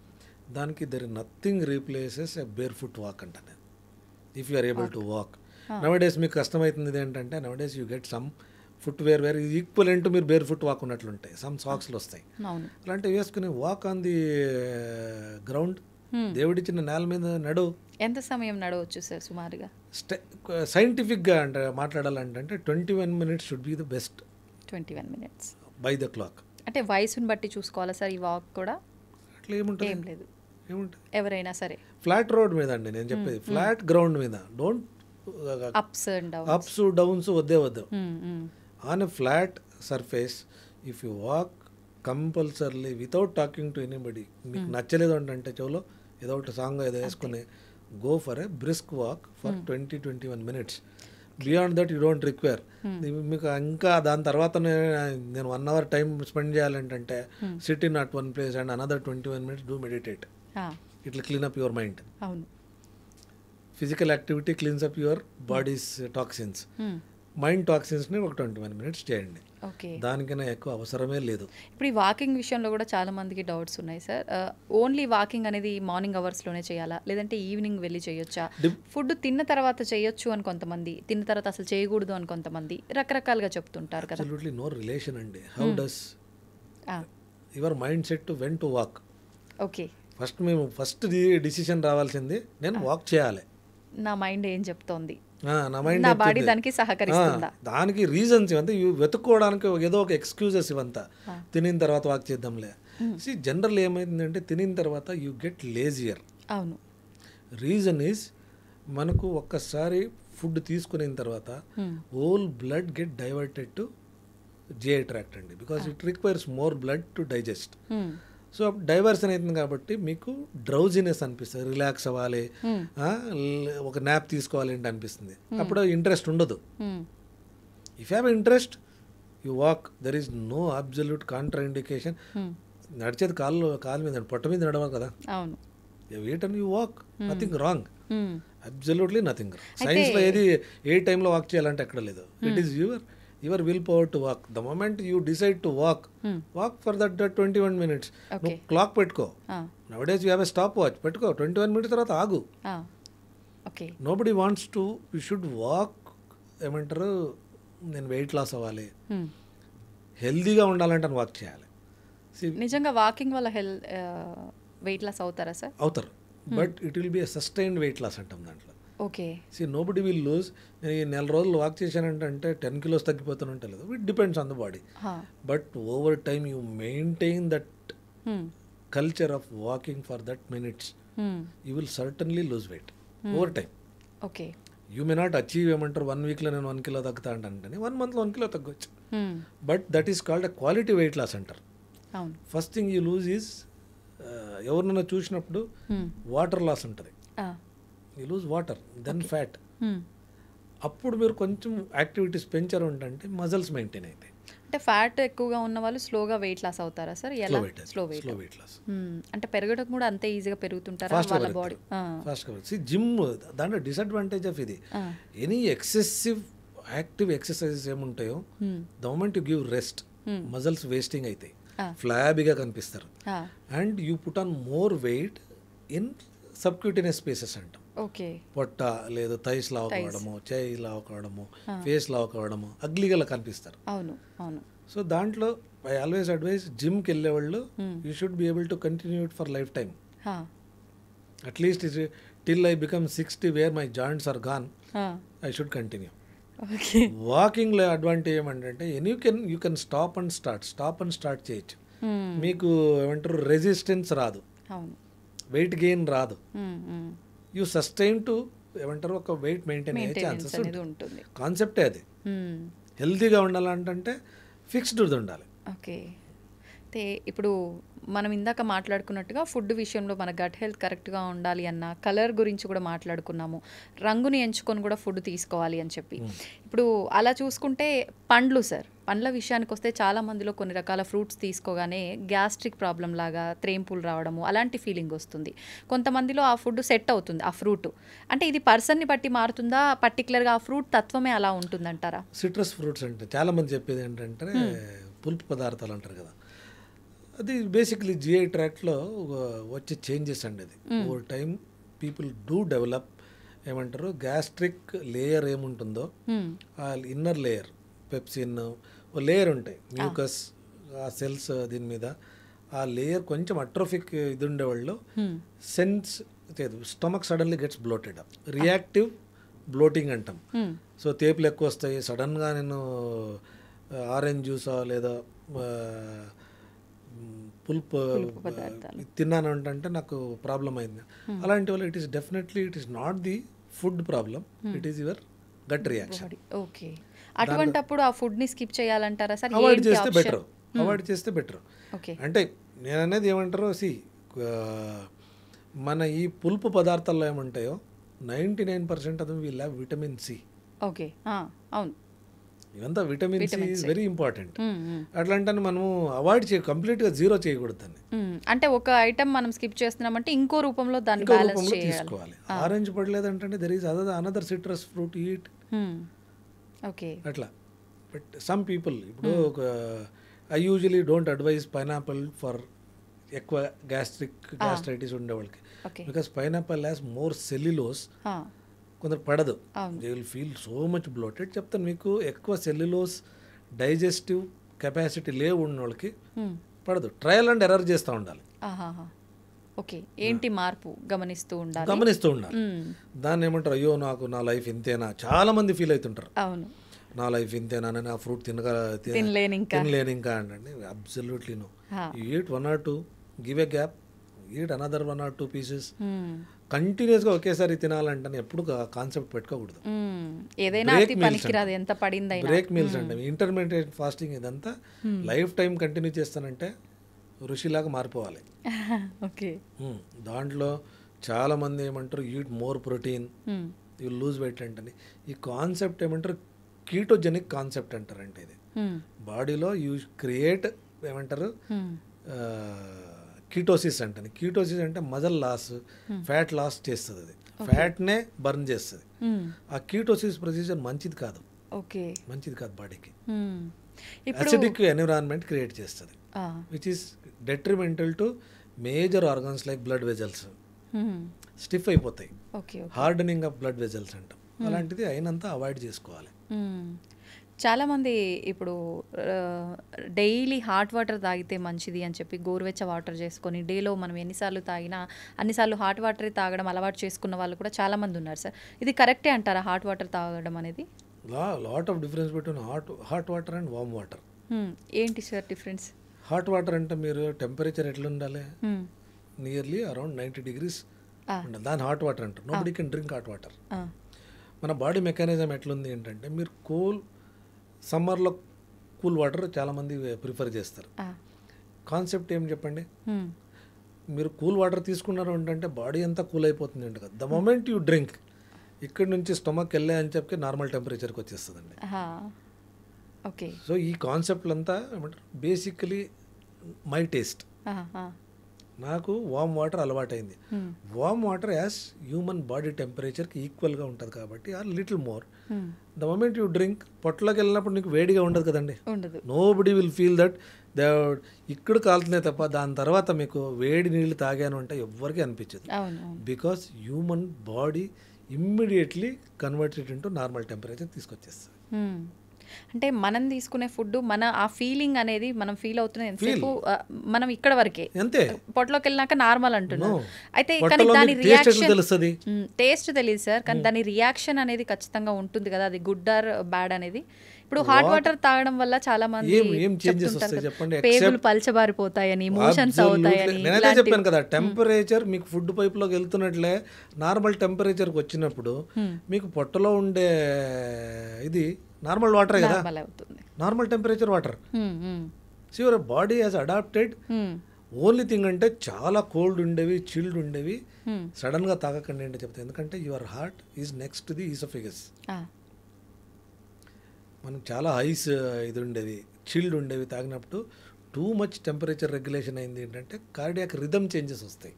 దానికి there nothing replaces a bare foot walk అంటాను. If you are able to walk nowadays మీకు కష్టమవుతుంది ఏంటంటే nowadays you get some footwear where equivalent మీరు బేర్ ఫుట్ వాక్ ఉన్నట్లుంటాయి. సమ్ సాక్స్లు వస్తాయి, అలాంటివి వేసుకుని వాక్ ఆన్ ది గ్రౌండ్, దేవుడిచ్చిన నేల మీద నడు. ఎంత సమయం నడవచ్చు సార్ సుమారుగా? సైంటిఫిక్గా అంటే మాట్లాడాలంటే 21 minutes should be the best. 21 minutes by the clock. అంటే వయసుని బట్టి చూసుకోవాలా సార్ ఈ వాక్ కూడా? అట్లా ఏముంటుంది, ఏం లేదు, ఏముంటుంది, ఎవరైనా సరే. ఫ్లాట్ రోడ్ మీద అండి నేను చెప్పేది, ఫ్లాట్ గ్రౌండ్ మీద. Don't ups and downs, ups downs వద్దే వద్దు. On a flat surface if you walk compulsorily without talking to anybody, మీకు నచ్చలేదు అంటే చెవులో ఏదో ఒకటి సాంగ్ ఏదో వేసుకుని go for a brisk walk for 20-21 minutes. Beyond that you don't require. మీకు ఇంకా దాని తర్వాత నేను 1 hour టైం స్పెండ్ చేయాలంటే sit in at 1 place and another 21 minutes do meditate. ఇట్లా clean up your mind. Physical activity cleans up your body's toxins. Mind టాక్సిన్స్ని ఒక 21 minutes చేయండి, దానికైనా ఎక్కువ అవసరమే లేదు. ఇప్పుడు ఈ వాకింగ్ విషయంలో కూడా చాలా మందికి డౌట్స్ ఉన్నాయి సార్. ఓన్లీ వాకింగ్ అనేది మార్నింగ్ అవర్స్లోనే చేయాలా, లేదంటే ఈవినింగ్ వెళ్ళి చేయొచ్చా? ఫుడ్ తిన్న తర్వాత చేయొచ్చు అని కొంతమంది, తిన్న తర్వాత అసలు చేయకూడదు అని కొంతమంది, రకరకాలుగా చెప్తుంటారు కదా. అబ్సల్యూట్లీ నో రిలేషన్ అండి. How does your mind set to when to walk? Okay, first decision రావాల్సింది నేను వాక్ చేయాలి. నా మైండ్ ఏం చెప్తోంది, నా బాడీ దానికి సహకరిస్తుందా? దానికి రీజన్స్ ఇవంతా వెతుక్కోవడానికి ఏదో ఒక ఎక్స్క్యూజెస్ ఇవంతా. తినిన తర్వాత వాక్ చేద్దాంలే. జనరల్ ఏమైందంటే తినిన తర్వాత యూ గెట్ లేజియర్. అవును, రీజన్ ఈజ్ మనకు ఒక్కసారి ఫుడ్ తీసుకున్న తర్వాత whole blood get diverted to GI tract అండి, because it requires more blood to digest. So diversion అవుతుంది కాబట్టి మీకు డ్రౌజినెస్ అనిపిస్తుంది, రిలాక్స్ అవ్వాలి, ఒక న్యాప్ తీసుకోవాలి అంటే అనిపిస్తుంది. అప్పుడు ఇంట్రెస్ట్ ఉండదు. If have interest you walk, there is no absolute contraindication. నడిచేది కాలు మీద, పొట్ట మీద నడవాలి కదా. అవును, wait and you walk, nothing wrong, absolutely nothing wrong. సైన్స్లో ఏది ఏ టైంలో వాక్ చేయాలంటే ఎక్కడ లేదు. It is your willpower to walk. The moment you decide to walk for that 21 minutes. నువ్వు క్లాక్ పెట్టుకో. Nowadays you have a stopwatch పెట్టుకో, 21 minutes తర్వాత ఆగు. Nobody wants to, you should walk. ఏమంటారు, నేను వెయిట్ లాస్ అవ్వాలి, హెల్దీగా ఉండాలంటే వాక్ చేయాలి. నిజంగా వాకింగ్ వల్ల వెయిట్ లాస్ అవుతారా సార్? అవుతారు, but it will be sustained weight loss అంటాం దాంట్లో. ఓకే. Nobody will lose. నేను ఈ 4 రోజులు వాక్ చేశానంటే 10 kilos తగ్గిపోతానంటే లేదు, it depends on the body. But over time you maintain that culture of walking for that minutes, you will certainly lose weight over time. Okay. You may not achieve ఏమంటారు 1 weekలో నేను 1 kilo తగ్గుతా అంటే 1 monthలో 1 kilo తగ్గొచ్చు, but that is called a quality weight loss అంటారు. First thing you lose is ఎవరినైనా చూసినప్పుడు వాటర్ లాస్ ఉంటుంది, you lose water then fat. అప్పుడు మీరు కొంచెం యాక్టివిటీస్ పెంచారు అంటే మజిల్స్ మెయింటైన్ అవుతాయి. అంటే ఫ్యాట్ ఎక్కువగా ఉన్న వాళ్ళు స్లోగా వెయిట్ లాస్ అవుతారా సార్? ఎలా? స్లో వెయిట్ లాస్ అంటే పెరగడం కూడా అంతే ఈజీగా పెరుగుతుంటారా వాళ్ళ బాడీ? ఫాస్ట్గా. జిమ్ దాంట్లో డిసడ్వాంటేజ్ ఆఫ్ ఇది, ఎనీ ఎక్సెసివ్ యాక్టివ్ ఎక్సర్సైజెస్ ఏముంటాయో the moment you give rest muscles wasting అవుతాయి, ఫ్లాబీగా కనిపిస్తారు, and you put on more weight in subcutaneous spaces అంటాం. ఓకే. పొట్ట లేదు థైస్ లావ్ కావడము, చేయి లావ్ కావడము, ఫేస్ లావ్ కావడము, అగ్లీగా కనిపిస్తారు. అవును అవును. సో దాంట్లో ఐ ఆల్వేస్ అడ్వైస్ జిమ్కి వెళ్ళే వాళ్ళు you should be able to continue it for lifetime. At least till I become 60 where my joints are gone, I should continue. వాకింగ్లో అడ్వాంటేజ్ ఏమంటే you can stop and start చేయొచ్చు. మీకు ఏమంటారు resistance రాదు, weight gain రాదు, you sustain to ఏమంటారు ఒక weight maintain అయ్యే ఛాన్సెస్ ఉంటుంది. కాన్సెప్టే అది. హెల్తీగా ఉండాలంటే ఫిక్స్డ్ ఉండాలి. ఓకే. అయితే ఇప్పుడు మనం ఇందాక మాట్లాడుకున్నట్టుగా ఫుడ్ విషయంలో మన గట్ హెల్త్ కరెక్ట్గా ఉండాలి అన్న కలర్ గురించి కూడా మాట్లాడుకున్నాము, రంగుని ఎంచుకొని కూడా ఫుడ్ తీసుకోవాలి అని చెప్పి. ఇప్పుడు అలా చూసుకుంటే పండ్లు సార్, పండ్ల విషయానికి వస్తే చాలా మందిలో కొన్ని రకాల ఫ్రూట్స్ తీసుకోగానే గ్యాస్ట్రిక్ ప్రాబ్లం లాగా త్రేంపులు రావడము అలాంటి ఫీలింగ్ వస్తుంది. కొంతమందిలో ఆ ఫుడ్ సెట్ అవుతుంది ఆ ఫ్రూట్. అంటే ఇది పర్సన్ని బట్టి మారుతుందా, పర్టికులర్గా ఆ ఫ్రూట్ తత్వమే అలా ఉంటుందంటారా? సిట్రస్ ఫ్రూట్స్ అంటే చాలామంది చెప్పేది ఏంటంటే పులుపు పదార్థాలు అంటారు కదా, అది బేసిక్లీ జిఐ ట్రాక్ట్లో వచ్చే చేంజెస్ అండి. అది over time people do develop ఏమంటారు గ్యాస్ట్రిక్ లేయర్ ఏముంటుందో ఆ ఇన్నర్ లేయర్ పెప్సిన్ లేయర్ ఉంటాయి, మ్యూకస్ ఆ సెల్స్ దీని మీద ఆ లేయర్ కొంచెం అట్రోఫిక్ ఇది ఉండేవాళ్ళు sense stomach suddenly gets bloated up, reactive bloating అంటాం. సో తేపులు ఎక్కువ వస్తాయి, సడన్గా నేను ఆరెంజ్ జ్యూసా లేదా పులుపు తిన్నాను అంటే నాకు ప్రాబ్లం అయింది. అలాంటి వాళ్ళు it is definitely it is not the food problem, it is your gut reaction. Okay. అటువంటప్పుడు ఆ ఫుడ్ని స్కిప్ చేయాలంటారా సార్? అవాయిడ్ చేస్తే బెటర్. అంటే నేను అనేది ఏమంటారో మన ఈ పులుపు పదార్థాల్లో ఏమంటాయో 99% అది will have vitamin C. Okay. అవును, ఇవంతా vitamin C is very important. అట్లాంటి మనము అవాయిడ్ కంప్లీట్గా జీరో చేయకూడదు దాన్ని. అంటే ఒక ఐటమ్ మనం స్కిప్ చేస్తున్నామంటే ఇంకో రూపంలో దాన్ని బ్యాలెన్స్ తీసుకోవాలి. ఆరెంజ్ పడలేదంటే there is another citrus fruit eat. Okay. అట్లా బట్ సమ్ పీపుల్ ఇప్పుడు I usually don't advise pineapple for ఎక్కువ గ్యాస్ట్రైటిస్ ఉండే వాళ్ళకి, because pineapple has more cellulose. కొందరు పడదు, they will feel so much bloated. చెప్తాను మీకు, ఎక్కువ సెల్యులోస్ డైజెస్టివ్ కెపాసిటీ లేవు ఉన్న వాళ్ళకి పడదు. ట్రయల్ అండ్ ఎర్రర్ చేస్తూ ఉండాలి. ఓకే. ఏంటి మార్పు గమనిస్తూ ఉండాలి. దాన్ని ఏమంటారు, అయ్యో నా లైఫ్ ఇంతేనా, చాలా మంది ఫీల్ అవుతుంటారు. అవును, నా లైఫ్ ఇంతేనా, నేను ఆ ఫ్రూట్ తినలేను ఇంకా అంటే absolutely no. You eat 1 or 2, give a gap, eat another 1 or 2 pieces. కంటిన్యూస్గా ఒకేసారి తినాలంటే ఎప్పుడు కాన్సెప్ట్ పెట్టుకోకూడదు. బ్రేక్ మీల్స్ అంటే ఇంటర్మీడియట్ ఫాస్టింగ్ ఇదంతా లైఫ్ టైం కంటిన్యూ చేస్తానంటే ఋషిలాగా మారిపోవాలి. దాంట్లో చాలా మంది ఏమంటారు eat more protein, you lose wait అంటే ఈ కాన్సెప్ట్ ఏమంటారు కీటోజెనిక్ కాన్సెప్ట్ అంటారంటే ఇది బాడీలో యూ క్రియేట్ ఏమంటారు కీటోసిస్ అంటే. కీటోసిస్ అంటే మజల్ లాస్, ఫ్యాట్ లాస్ చేస్తుంది, అది ఫ్యాట్నే బర్న్ చేస్తుంది. ఆ కీటోసిస్ ప్రొసీజర్ మంచిది కాదు బాడీకి. అసిడిక్ ఎన్విరాన్మెంట్ క్రియేట్ చేస్తుంది, which is detrimental to major organs like blood vessels stiff అయిపోతాయి, హార్డనింగ్ ఆఫ్ బ్లడ్ వెజల్స్ అంటాం. అలాంటిది అయినంత అవాయిడ్ చేసుకోవాలి. చాలామంది ఇప్పుడు డైలీ హాట్ వాటర్ తాగితే మంచిది అని చెప్పి గోరువెచ్చ వాటర్ చేసుకొని డేలో మనం ఎన్నిసార్లు తాగినా అన్నిసార్లు హాట్ వాటర్ తాగడం అలవాటు చేసుకున్న వాళ్ళు కూడా చాలామంది ఉన్నారు సార్. ఇది కరెక్టే అంటారా హాట్ వాటర్ తాగడం అనేది? Lot of difference between hot water and warm water. ఏంటి సార్ డిఫరెన్స్? హాట్ వాటర్ అంటే మీరు టెంపరేచర్ ఎట్లా ఉండాలి, నియర్లీ అరౌండ్ 90 degrees ఉండాలి. దాని హాట్ వాటర్ అంటారు. Nobody can drink hot water. మన బాడీ మెకానిజం ఎట్లుంది ఏంటంటే, మీరు సమ్మర్లో కూల్ వాటర్ చాలామంది ప్రిఫర్ చేస్తారు. కాన్సెప్ట్ ఏం చెప్పండి, మీరు కూల్ వాటర్ తీసుకున్నారు అంటే బాడీ అంతా కూల్ అయిపోతుంది అంట కదా. ద మొమెంట్ యూ డ్రింక్ ఇక్కడ నుంచి స్టమక్ వెళ్ళే అని చెప్పి నార్మల్ టెంపరేచర్కి వచ్చేస్తుందండి. ఓకే. సో ఈ కాన్సెప్ట్లు అంతా ఏమంటారు, బేసికలీ మై టేస్ట్. నాకు వామ్ వాటర్ అలవాటైంది. Warm water as human body టెంపరేచర్కి ఈక్వల్గా ఉంటుంది కాబట్టి or little more. The moment you drink పొట్టలోకి వెళ్ళినప్పుడు నీకు వేడిగా ఉండదు కదండి. నోబడీ విల్ ఫీల్ దట్ ఇక్కడ కాలుతున్నాయి తప్ప దాని తర్వాత మీకు వేడి నీళ్ళు తాగాను అంటే ఎవ్వరికీ అనిపించదు. Because human body immediately converted into normal temperature తీసుకొచ్చేస్తుంది. అంటే మనం తీసుకునే ఫుడ్ మన ఆ ఫీలింగ్ అనేది మనం ఫీల్ అవుతున్న ఎంతసేపు మనం ఇక్కడ వరకే, అంతే. పొట్టలోకి వెళ్ళినాక నార్మల్ అంటున్నాం. అయితే కానీ దాని రియాక్షన్ టేస్ట్ తెలియదు సార్, కానీ దాని రియాక్షన్ అనేది ఖచ్చితంగా ఉంటుంది కదా, అది గుడ్ ఆర్ బ్యాడ్ అనేది. ఇప్పుడు హాట్ వాటర్ తాగడం వల్ల చాలా మంది పేగులు పల్చబారిపోతాయని, మోషన్స్ అవుతాయని. నేనైతే చెప్పాను కదా, టెంపరేచర్ మీకు ఫుడ్ పైప్ లోకి వెళ్తున్నట్లే నార్మల్ టెంపరేచర్కి వచ్చినప్పుడు మీకు పొట్టలో ఉండే ఇది నార్మల్ వాటర్ కదా, normal temperature water. So your body has adapted. Only thing అంటే చాలా కోల్డ్ ఉండేవి, చిల్డ్ ఉండేవి సడన్ గా తాగకండి అంటే చెప్తాను. ఎందుకంటే your heart is next to the oesophagus. మనం చాలా హైస్ ఇది ఉండేవి, చిల్డ్ ఉండేవి తాగినప్పుడు టూ మచ్ టెంపరేచర్ రెగ్యులేషన్ అయింది ఏంటంటే కార్డియాక్ రిథమ్ చేంజెస్ వస్తాయి.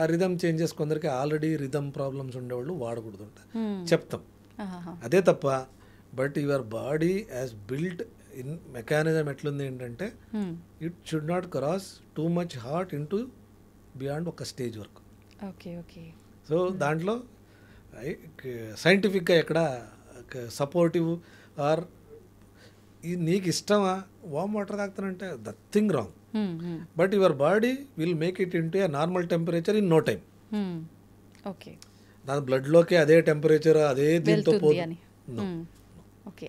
ఆ రిథమ్ చేంజెస్ కొందరికి ఆల్రెడీ రిథమ్ ప్రాబ్లమ్స్ ఉండేవాళ్ళు వాడకూడదు చెప్తాం, అదే తప్ప. But your body as built in mechanism ఎట్లుంది ఏంటంటే it should not cross too much hot into beyond ఒక స్టేజ్ వరకు. సో దాంట్లో సైంటిఫిక్గా ఎక్కడ సపోర్టివ్ ఆర్ నీకు ఇష్టమా వామ్ వాటర్ తాగుతానంటే that thing wrong. But your body will make it into a normal temperature in no time. దాని బ్లడ్లోకి అదే టెంపరేచర్ అదే దీంతో పోతుంది.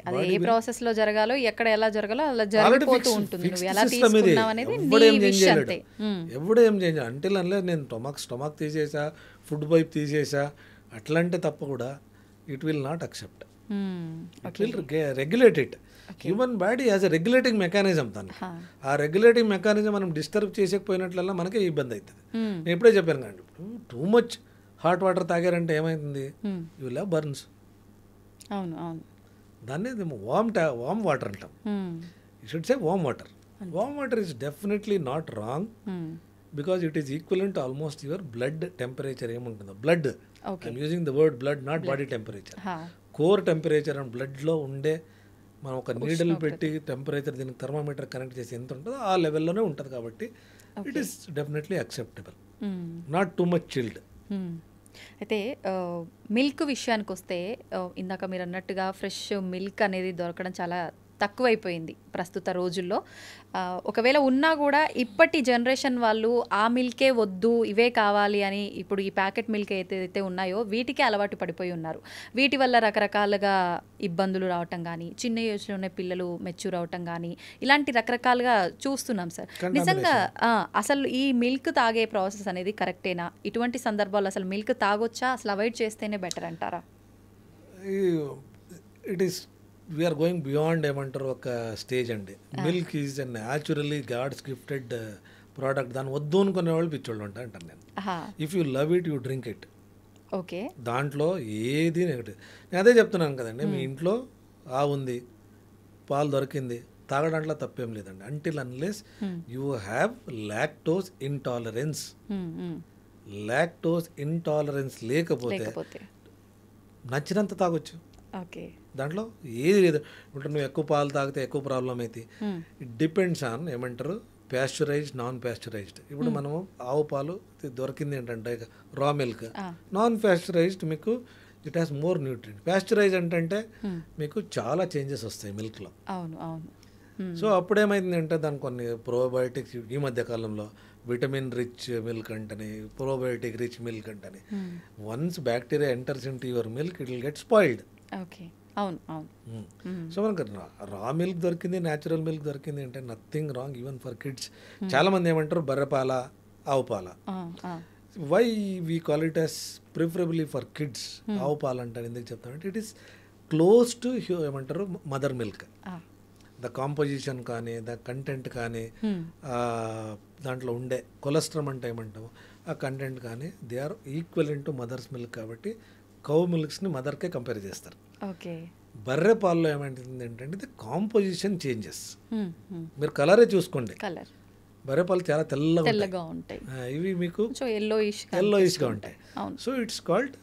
అదే ఏ ప్రాసెస్ లో జరగాలో ఎక్కడ ఎలా జరగాలో అలా జరిగిపోతూ ఉంటుంది. నువ్వు ఎలా తీసుకున్నావు అనేది నీ విషయం అంతే. ఎప్పుడు ఏం చేంజ్ అంటే నేను స్టమక్ తీసేసా, ఫుడ్ పైప్ తీసేసా అట్లంటే తప్ప కూడా it will not accept. It will regulate it. Human body as a regulating mechanism. దానికి ఆ రెగ్యులేటింగ్ మెకానిజం మనం డిస్టర్బ్ చేసేకపోయినట్లల్లా మనకే ఇబ్బంది అవుతుంది. నేను ఎప్పుడే చెప్పాను కానీ టూ మచ్ హాట్ వాటర్ తాగారంటే ఏమైతుంది, యూ విల్ హ్యావ్ బర్న్స్. దాన్ని వామ్ వాటర్ అంటాం. You should say warm water. Warm water is definitely not wrong because it is equivalent to almost your blood temperature ఏముంటుందో. Blood, I'm using the word blood, not body temperature. Core temperature and బ్లడ్లో ఉండే మనం ఒక needle పెట్టి temperature దీనికి thermometer connect చేసి ఎంత ఉంటుందో ఆ లెవెల్లోనే ఉంటుంది. కాబట్టి it is definitely acceptable, not too much chilled. అయితే మిల్క్ విషయానికి వస్తే ఇందాక మీరు అన్నట్టుగా ఫ్రెష్ మిల్క్ అనేది దొరకడం చాలా తక్కువైపోయింది ప్రస్తుత రోజుల్లో. ఒకవేళ ఉన్నా కూడా ఇప్పటి జనరేషన్ వాళ్ళు ఆ మిల్కే వద్దు, ఇవే కావాలి అని ఇప్పుడు ఈ ప్యాకెట్ మిల్క్ ఏదైతే ఉన్నాయో వీటికే అలవాటు పడిపోయి ఉన్నారు. వీటి వల్ల రకరకాలుగా ఇబ్బందులు రావటం కానీ, చిన్న ఏజ్లోనే పిల్లలు మెచ్యూర్ అవటం కానీ, ఇలాంటి రకరకాలుగా చూస్తున్నాం సార్. నిజంగా అసలు ఈ మిల్క్ తాగే ప్రాసెస్ అనేది కరెక్టేనా? ఇటువంటి సందర్భాల్లో అసలు మిల్క్ తాగొచ్చా, అసలు అవాయిడ్ చేస్తేనే బెటర్ అంటారా? It is we're going beyond ఏమంటారు ఒక స్టేజ్ అండి. Milk is a naturally God's gifted product. దాన్ని వద్దు అనుకునే వాళ్ళు పిచ్చోళ్ళు అంటాను నేను. If you love it you drink it. Okay, దాంట్లో ఏది నెగటివ్. నేను అదే చెప్తున్నాను కదండి, మీ ఇంట్లో ఉంది, పాలు దొరికింది, తాగడంలో తప్పేం లేదండి. Until unless you have lactose intolerance. Lactose intolerance లేకపోతే నచ్చినంత తాగొచ్చు. దాంట్లో ఏది లేదు. ఇప్పుడు నువ్వు ఎక్కువ పాలు తాగితే ఎక్కువ ప్రాబ్లం అయితే ఇట్ డిపెండ్స్ ఆన్ ఏమంటారు ప్యాస్చరైజ్డ్, నాన్ ప్యాస్చరైజ్డ్. ఇప్పుడు మనము ఆవు పాలు దొరికింది ఏంటంటే రా మిల్క్. నాన్ ప్యాస్చరైజ్డ్ మీకు it has more nutrient. Pasteurise అంటే మీకు చాలా చేంజెస్ వస్తాయి మిల్క్లో. అవును అవును. సో అప్పుడేమైందంటే దానికి కొన్ని ప్రోబయోటిక్స్ ఈ మధ్య కాలంలో విటమిన్ రిచ్ మిల్క్ అంటని, ప్రోబయోటిక్ రిచ్ మిల్క్ అంటని. Once bacteria enters into your milk it will get spoiled. Okay అవును అవును. సో మనకు రా మిల్క్ దొరికింది, న్యాచురల్ మిల్క్ దొరికింది అంటే nothing wrong even for kids. చాలామంది ఏమంటారు బర్రెపాల, ఆవు పాల. Why we call it as preferably for kids ఆవు పాలు అంటారు. ఎందుకు చెప్తామంటే ఇట్ ఈస్ క్లోజ్ టు ఏమంటారు మదర్ మిల్క్. ద కాంపోజిషన్ కానీ, ద కంటెంట్ కానీ, దాంట్లో ఉండే కొలెస్ట్రాల్ అంటే ఏమంటాము ఆ కంటెంట్ కానీ they are equal in to mother's milk. కాబట్టి కౌ మిల్క్స్ని మదర్కే కంపేర్ చేస్తారు. ఓకే. బర్రె పాలలో ఏమంటుంది ఏంటంటే ది కాంపోజిషన్ చేంజెస్. మీరు కలరే చూసుకోండి, కలర్ బర్రె పాలు చాలా తెల్లగా ఉంటాయి, ఇవి మీకు ఎల్లోయిష్గా ఉంటాయి. So it's called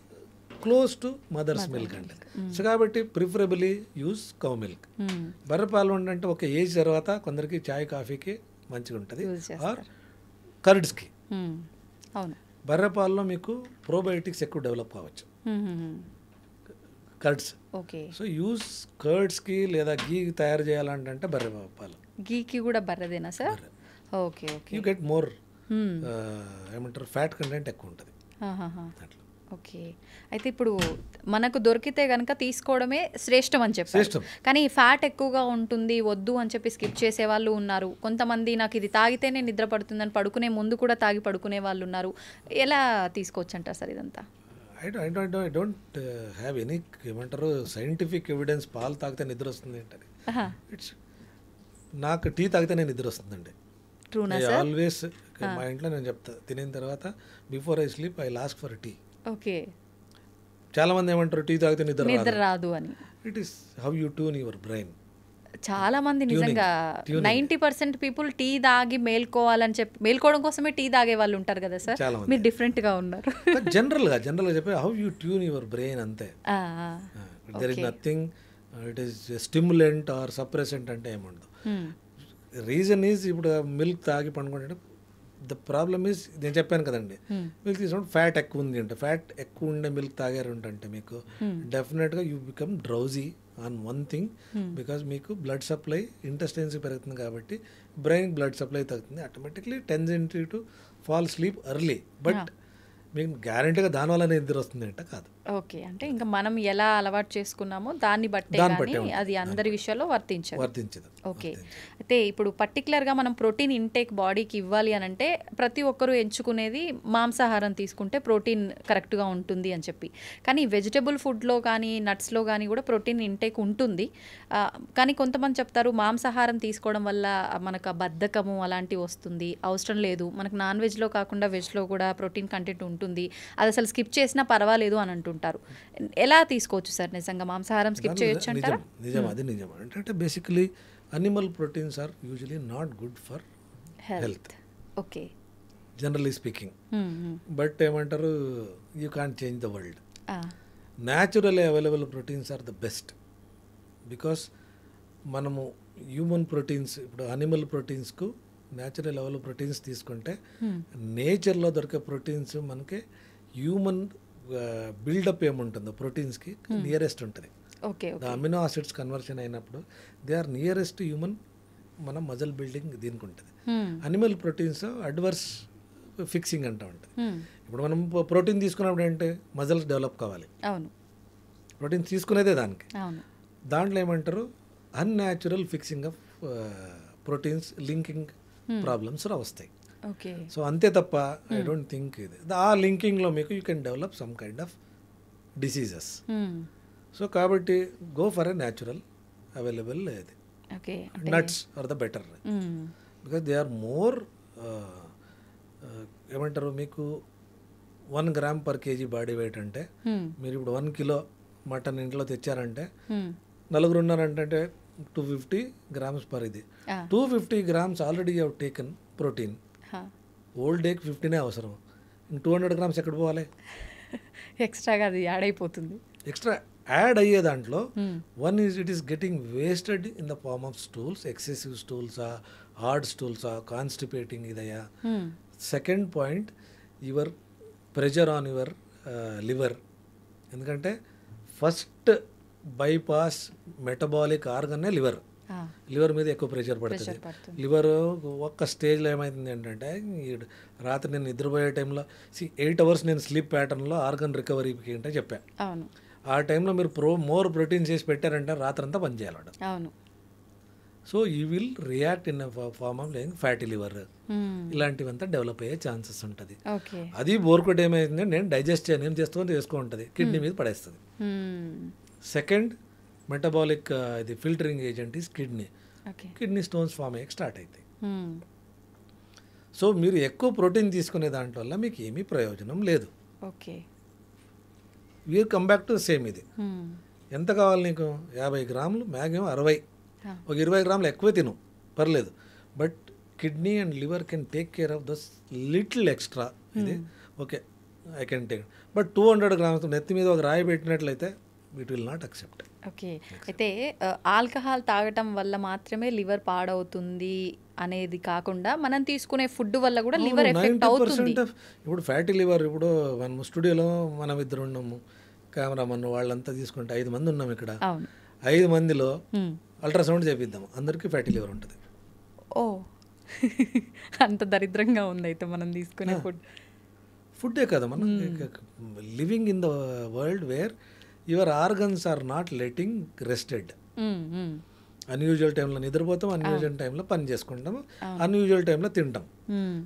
close to mother's milk అంటే. సో కాబట్టి ప్రిఫరబుల్లీ యూజ్ కౌ మిల్క్. బర్రె పాలు అంటే ఒక ఏజ్ తర్వాత కొందరికి చాయ్ కాఫీకి మంచిగా ఉంటుంది, ఆర్ కర్డ్స్కి. అవును. బర్రె పాలలో మీకు ప్రోబయోటిక్స్ ఎక్కువ డెవలప్ కావచ్చు, కర్డ్స్. ఓకే. సో యూజ్ కర్డ్స్కి లేదా గీ తయారు చేయాలంటే బర్రె పాలు. గీకి కూడా బర్రెదేనా sir? Okay okay. You get more ఏమంటారు ఫ్యాట్ కంటెంట్ ఎక్కువ ఉంటుంది అట్లా. ఓకే. అయితే ఇప్పుడు మనకు దొరికితే కనుక తీసుకోవడమే శ్రేష్టం అని చెప్పారు, కానీ ఫ్యాట్ ఎక్కువగా ఉంటుంది వద్దు అని చెప్పి స్కిప్ చేసే వాళ్ళు ఉన్నారు. కొంతమంది నాకు ఇది తాగితేనే నిద్ర పడుతుందని పడుకునే ముందు కూడా తాగి పడుకునే వాళ్ళు ఉన్నారు. ఎలా తీసుకోవచ్చు అంటారు సార్ ఇదంతా? ఐ డోంట్ హ్యావ్ ఎనీ ఏమంటారు సైంటిఫిక్ ఎవిడెన్స్ పాలు తాగితే నిద్ర వస్తుంది ఏంటని. ఇట్స్ నాకు టీ తాగితే నేను నిద్ర వస్తుందండి. ఆల్వేస్ మా ఇంట్లో నేను చెప్తా, తినిన తర్వాత before I sleep I ask for tea. Okay. చాలా మంది ఏమంటారు టీ తాగితే నిద్ర రాదు అని. It is how you tune your brain. చాలా మంది నిజంగా 90% పీపుల్ టీ తాగి మేల్కోవాలని చెప్పి మేల్కోవడం కోసమే టీ తాగే వాళ్ళు ఉంటారు కదా సార్, మీరు డిఫరెంట్ గా ఉన్నారు. జనరల్ గా చెప్పి how you tune your brain అంతే. There is nothing it is stimulant or suppressant అంటే ఏముండదు. రీజన్ ఈజ్ ఇప్పుడు మిల్క్ తాగి పండుకుంటే ద ప్రాబ్లమ్ ఈజ్ నేను చెప్పాను కదండి, మిల్క్ తీసుకుంటే ఫ్యాట్ ఎక్కువ ఉంది అంటే, ఫ్యాట్ ఎక్కువ ఉండే మిల్క్ తాగారు అంటే మీకు డెఫినెట్గా you become drowsy on one thing, because మీకు బ్లడ్ సప్లై ఇంటెస్టైన్స్ పెరుగుతుంది కాబట్టి బ్రెయిన్ బ్లడ్ సప్లై తగ్గుతుంది, automatically tendency to fall sleep early. But మీకు గ్యారంటీగా దానివల్ల నిద్ర వస్తుంది అంటే కాదు. ఓకే. అంటే ఇంకా మనం ఎలా అలవాటు చేసుకున్నామో దాన్ని బట్టే అది అందరి విషయాల్లో వర్తించదు. ఓకే. అయితే ఇప్పుడు పర్టికులర్గా మనం ప్రోటీన్ ఇంటేక్ బాడీకి ఇవ్వాలి అని అంటే ప్రతి ఒక్కరూ ఎంచుకునేది మాంసాహారం తీసుకుంటే ప్రోటీన్ కరెక్ట్గా ఉంటుంది అని చెప్పి, కానీ వెజిటబుల్ ఫుడ్లో కానీ నట్స్లో కానీ కూడా ప్రోటీన్ ఇంటేక్ ఉంటుంది. కానీ కొంతమంది చెప్తారు మాంసాహారం తీసుకోవడం వల్ల మనకు బద్ధకము అలాంటివి వస్తుంది, అవసరం లేదు, మనకు నాన్ వెజ్లో కాకుండా వెజ్లో కూడా ప్రోటీన్ కంటెంట్ ఉంటుంది, అది అసలు స్కిప్ చేసినా పర్వాలేదు అని అంటుంటారు. ఎలా తీసుకోవచ్చు సార్ నిజంగా మాంసాహారం స్కిప్ చేయొచ్చు అంటారా? నిజం, అది నిజం. అంటే basically animal proteins are usually not good for health. Okay. Generally speaking. But ఏమంటారు you can't change the world. Naturally available proteins are the best, because మనము హ్యూమన్ ప్రోటీన్స్ ఇప్పుడు అనిమల్ ప్రోటీన్స్కు న్యాచురల్ లెవెల్ ప్రోటీన్స్ తీసుకుంటే నేచర్లో దొరికే proteins మనకి human buildup ఏముంటుందో ప్రోటీన్స్కి నియరెస్ట్ ఉంటుంది. ద అమినో ఆసిడ్స్ కన్వర్షన్ అయినప్పుడు దే ఆర్ నియరెస్ట్ హ్యూమన్ మన మజల్ బిల్డింగ్ దీనికి ఉంటుంది. అనిమల్ ప్రోటీన్స్ అడ్వర్స్ ఫిక్సింగ్ అంటూ ఉంటుంది. ఇప్పుడు మనం ప్రోటీన్ తీసుకున్నప్పుడు ఏంటి మజల్స్ డెవలప్ కావాలి, ప్రోటీన్స్ తీసుకునేదే దానికి. దాంట్లో ఏమంటారు unnatural fixing of proteins linking problems వస్తాయి. సో అంతే తప్ప ఐ డోంట్ థింక్ ఇది ఆ లింకింగ్లో మీకు you can develop some kind of diseases. So కాబట్టి go for a natural available ఇది. Nuts are the better because they are more ఏమంటారు మీకు 1 gram per KG body weight అంటే మీరు ఇప్పుడు 1 కిలో మటన్ ఇంట్లో తెచ్చారంటే నలుగురు ఉన్నారంటే 250 grams పర్ ఇది. 250 grams already you taken protein. Old డేకి 15 అవసరం, 200 grams ఎక్కడ పోవాలి? ఎక్స్ట్రాగా అది యాడ్ అయిపోతుంది. ఎక్స్ట్రా యాడ్ అయ్యే దాంట్లో one is it is getting wasted in the form of stools, excessive స్టూల్సా, హార్డ్ స్టూల్సా, కాన్స్టిపేటింగ్ ఇదయ్యా. Second point your pressure on your liver, ఎందుకంటే ఫస్ట్ బైపాస్ మెటబాలిక్ ఆర్గన్నే లివర్. లివర్ మీద ఎక్కువ ప్రెషర్ పడుతుంది. లివర్ ఒక్క స్టేజ్లో ఏమైతుంది ఏంటంటే, రాత్రి నేను నిద్రపోయే టైంలో 8 అవర్స్ నేను స్లీప్ ప్యాటర్న్లో ఆర్గన్ రికవరీకి అంటే చెప్పాను. ఆ టైంలో మీరు మోర్ ప్రోటీన్స్ చేసి పెట్టారంటే రాత్రంతా పనిచేయాలి. అవును. So you will react in form of fatty liver, ఇలాంటివంతా డెవలప్ అయ్యే ఛాన్సెస్ ఉంటుంది. అది బోర్కోట్ ఏమైంది, నేను డైజెస్ట్ చేయను, ఏం చేసుకో ఉంటుంది, కిడ్నీ మీద పడేస్తుంది. సెకండ్ మెటబాలిక్ ఇది filtering agent is kidney stones form అయ్యే స్టార్ట్ అవుతాయి. సో మీరు ఎక్కువ ప్రోటీన్ తీసుకునే దాంట్లో వల్ల మీకు ఏమీ ప్రయోజనం లేదు. వీర్ కమ్ బ్యాక్ టు సేమ్. ఇది ఎంత కావాలి నీకు? 50 గ్రాములు, మ్యాక్సిమం 60, ఒక 20 గ్రాములు ఎక్కువే తిను పర్లేదు. But kidney and liver can take care of this little extra. ఇది okay, I can take. But 200 grams నెత్తి మీద ఒక రాయి పెట్టినట్లయితే it will not accept. Okay, అయితే ఆల్కహాల్ తాగటం వల్ల మాత్రమే లివర్ పాడవుతుంది అనేది కాకుండా మనం తీసుకునే ఫుడ్ వల్ల కూడా లివర్ ఎఫెక్ట్ అవుతుంది. ఇప్పుడు ఫ్యాటీ లివర్, ఇప్పుడు మనం స్టూడియోలో మనం 2 ఉన్నాము, కెమెరామన్ వాళ్ళంతా తీసుకుంటే 5 మంది ఉన్నాం ఇక్కడ. 5 మందిలో అల్ట్రాసౌండ్ చేపిద్దాం, అందరికీ ఫ్యాటీ లివర్ ఉంటుంది. ఓ అంత దరిద్రంగా ఉంది అయితే మనం తీసుకునే ఫుడ్డే కదా. మనం living in the world where your organs are not letting rested. Unusual టైంలో నిద్రపోతాం, అన్యూజువల్ టైంలో పని చేసుకుంటాం, అన్యూజువల్ టైంలో తింటాం.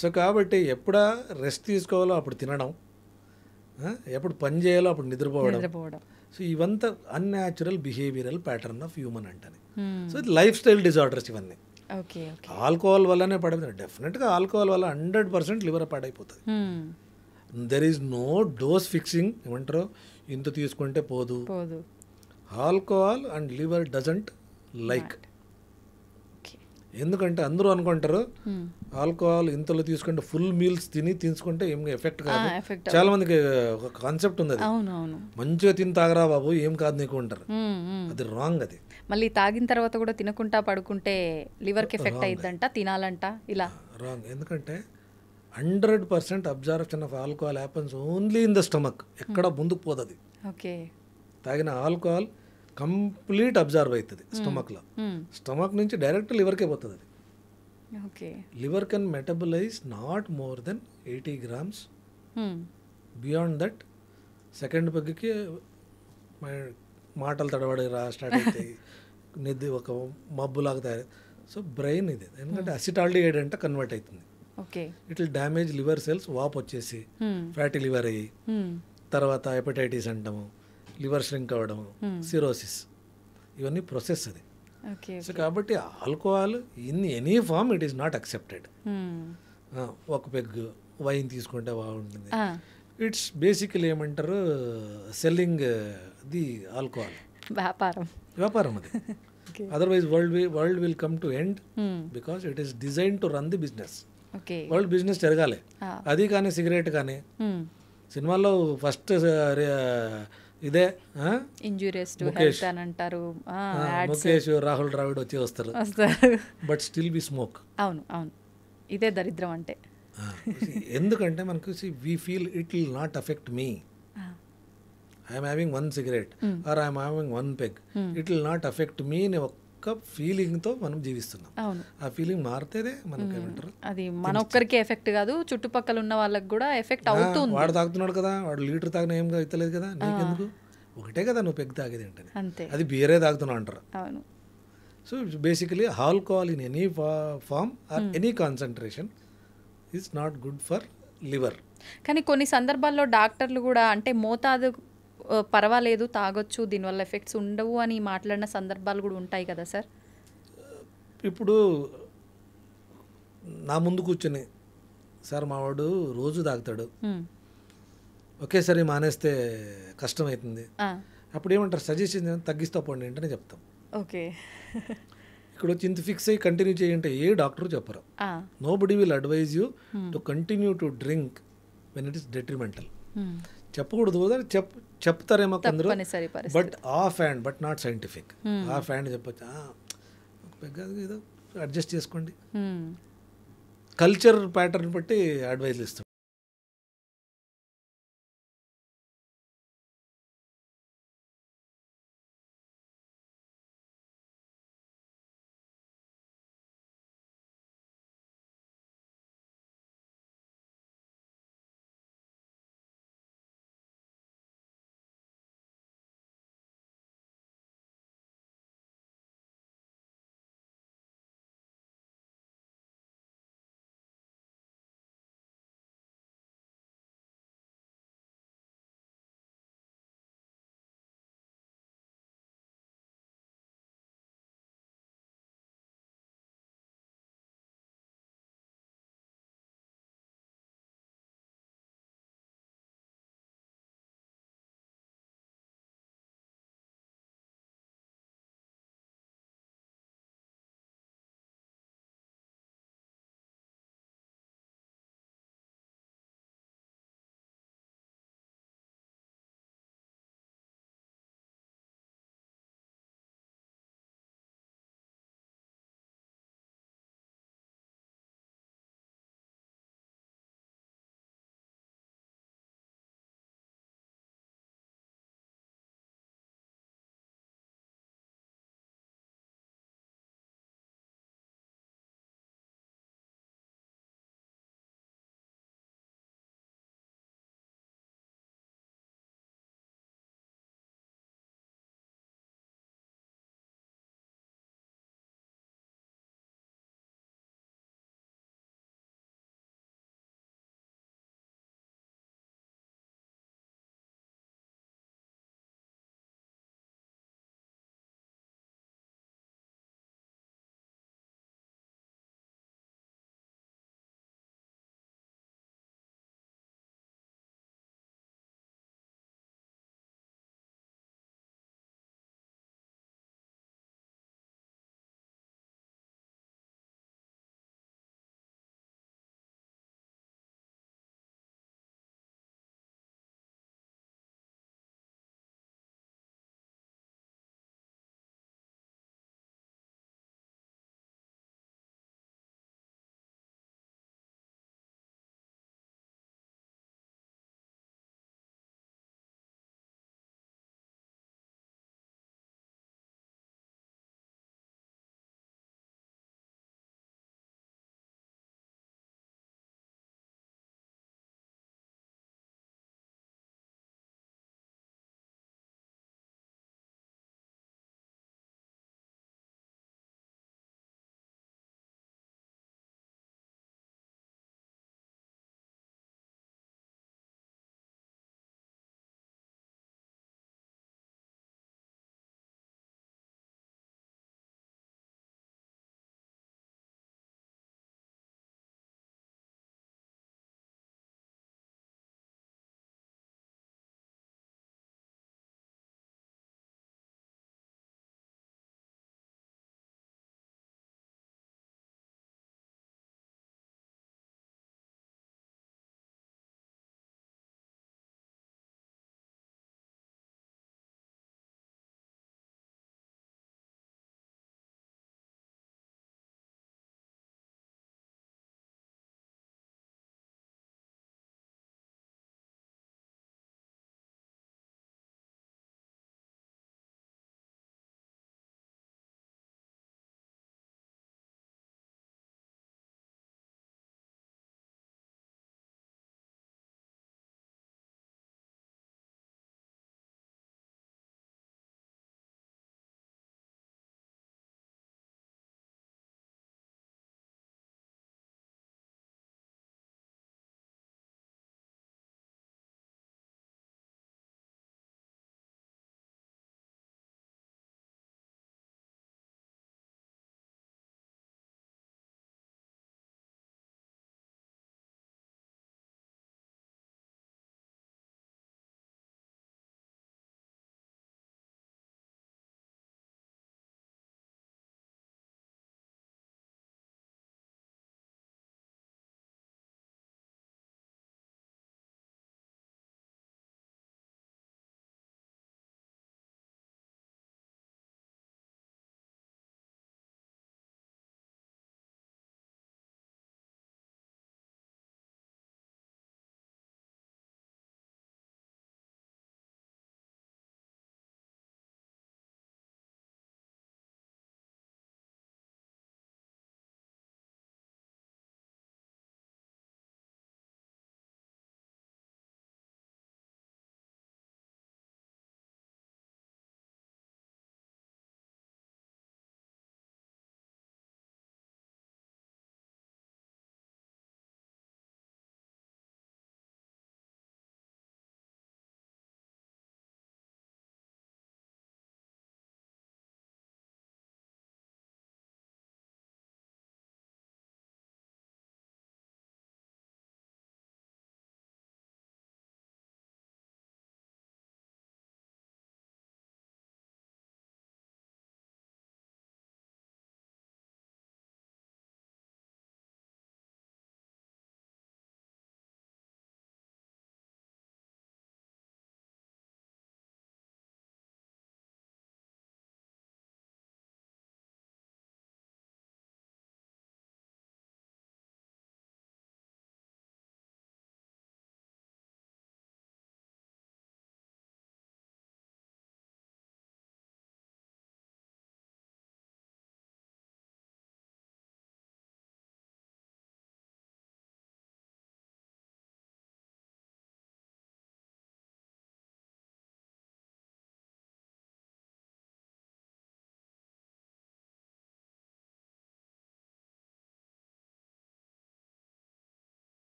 సో కాబట్టి ఎప్పుడా రెస్ట్ తీసుకోవాలో అప్పుడు తినడం, ఎప్పుడు పని చేయాలో అప్పుడు నిద్రపోవడం. సో ఇవంతా unnatural behavioural pattern of human అంటని. సో ఇది లైఫ్ స్టైల్ డిజార్డర్స్ ఇవన్నీ. ఆల్కహాల్ వల్లనే పడిపోతుంది. డెఫినెట్గా ఆల్కహాల్ వల్ల 100% లివర్ పాడైపోతుంది. There is no dose fixing, ఏమంటారు, ఇంత తీసుకుంటే పోదు. Alcohol and liver doesn't like. ఎందుకంటే అందరూ అనుకుంటారు ఆల్కహాల్ ఇంతలో తీసుకుంటే ఫుల్ మీల్స్ తీసుకుంటే ఏం ఎఫెక్ట్ కాదు. చాలా మందికి ఒక కాన్సెప్ట్ ఉంది, మంచిగా తిని తాగరా బాబు ఏం కాదు నీకు అంటారు. అది రాంగ్. అది మళ్ళీ తాగిన తర్వాత కూడా తినకుండా పడుకుంటే లివర్కి ఎఫెక్ట్ అయ్యిద్దంట, తినాలంట, ఇలా రాంగ్. ఎందుకంటే 100% absorption of alcohol happens only in the stomach. ఎక్కడ ముందుకు పోతుంది. తాగిన ఆల్కహాల్ కంప్లీట్ అబ్జర్వ్ అవుతుంది స్టమక్లో. స్టమక్ నుంచి డైరెక్ట్ లివర్కే పోతుంది. అది liver can metabolise not more than 80 grams. Beyond that second పెగ్కి మాటలు తడబడి స్టార్ట్ అవుతాయి, నిద్ర ఒక మబ్బులాగా తయారు. సో బ్రెయిన్ ఇది ఎందుకంటే అసిటాల్డిహైడ్ అంటే కన్వర్ట్ అవుతుంది. It will damage liver cells, వాప్ వచ్చేసి ఫ్యాటీ లివర్ అయ్యి తర్వాత హెపటైటిస్ అంటాము, లివర్ ష్రింక్ అవ్వడం, సిరోసిస్, ఇవన్నీ ప్రొసెస్ అది. సో కాబట్టి alcohol in any form it is not accepted. ఒక పెగ్ వైన్ తీసుకుంటే బాగుంటుంది. ఇట్స్ బేసికలీ ఏమంటారు, సెల్లింగ్ ది ఆల్కహాల్, వ్యాపారం అది. Otherwise world will come to end because it is design to run the business. World business జరగాలి. అది కానీ cigarette కానీ సినిమాల్లో ఫస్ట్ ఇదే ముఖేష్, రాహుల్ ద్రావిడ్ వచ్చి వస్తారు, బట్ స్టిల్ వి స్మోక్. అవును అవును, ఇదే దరిద్రం అంటే. ఎందుకంటే మనకు we feel it will not affect me. I'm having 1 cigarette or I'm having 1 peg, it will not affect me అనే ఒక్క ఫీలింగ్తో మనం జీవిస్తున్నాం. ఆ ఫీలింగ్ మారితేనే మనకి ఏమంటారు, అది మన ఒక్కరికి ఎఫెక్ట్ కాదు, చుట్టుపక్కల ఉన్న వాళ్ళకి కూడా ఎఫెక్ట్ అవుతుంది. వాడు తాగుతున్నాడు కదా, వాడు లీటర్ తాగిన ఏం అవుతలేదు కదా, నీకెందుకు, ఒకటే కదా నువ్వు పెగ్ తాగేది ఏంటని, అది బీరే తాగుతున్నావు అంటారు. So basically alcohol in any form or any concentration is not good for liver. కానీ కొన్ని సందర్భాల్లో డాక్టర్లు కూడా అంటే మోతాదు పర్వాలేదు తాగొచ్చు, దీనివల్ల ఎఫెక్ట్స్ ఉండవు అని మాట్లాడిన సందర్భాలు కూడా ఉంటాయి కదా సార్. ఇప్పుడు నా ముందు కూర్చొని సార్ మావాడు రోజు తాగుతాడు, ఒకేసారి మానేస్తే కష్టమవుతుంది, అప్పుడు ఏమంటారు, సజెషన్ తగ్గిస్తా పోండి ఏంటనే చెప్తాం. ఓకే, ఇక్కడ వచ్చి ఇంత ఫిక్స్ అయ్యి కంటిన్యూ చేయంటే ఏ డాక్టర్ చెప్పరు. Nobody will advise you to continue to drink when it is detrimental. చెప్పకూడదు, చెప్తారేమో కొందరు, but off hand, but not scientific. Off hand చెప్పచ్చు, ఏదో అడ్జస్ట్ చేసుకోండి, కల్చర్ ప్యాటర్న్ బట్టి అడ్వైజ్లు ఇస్తాం.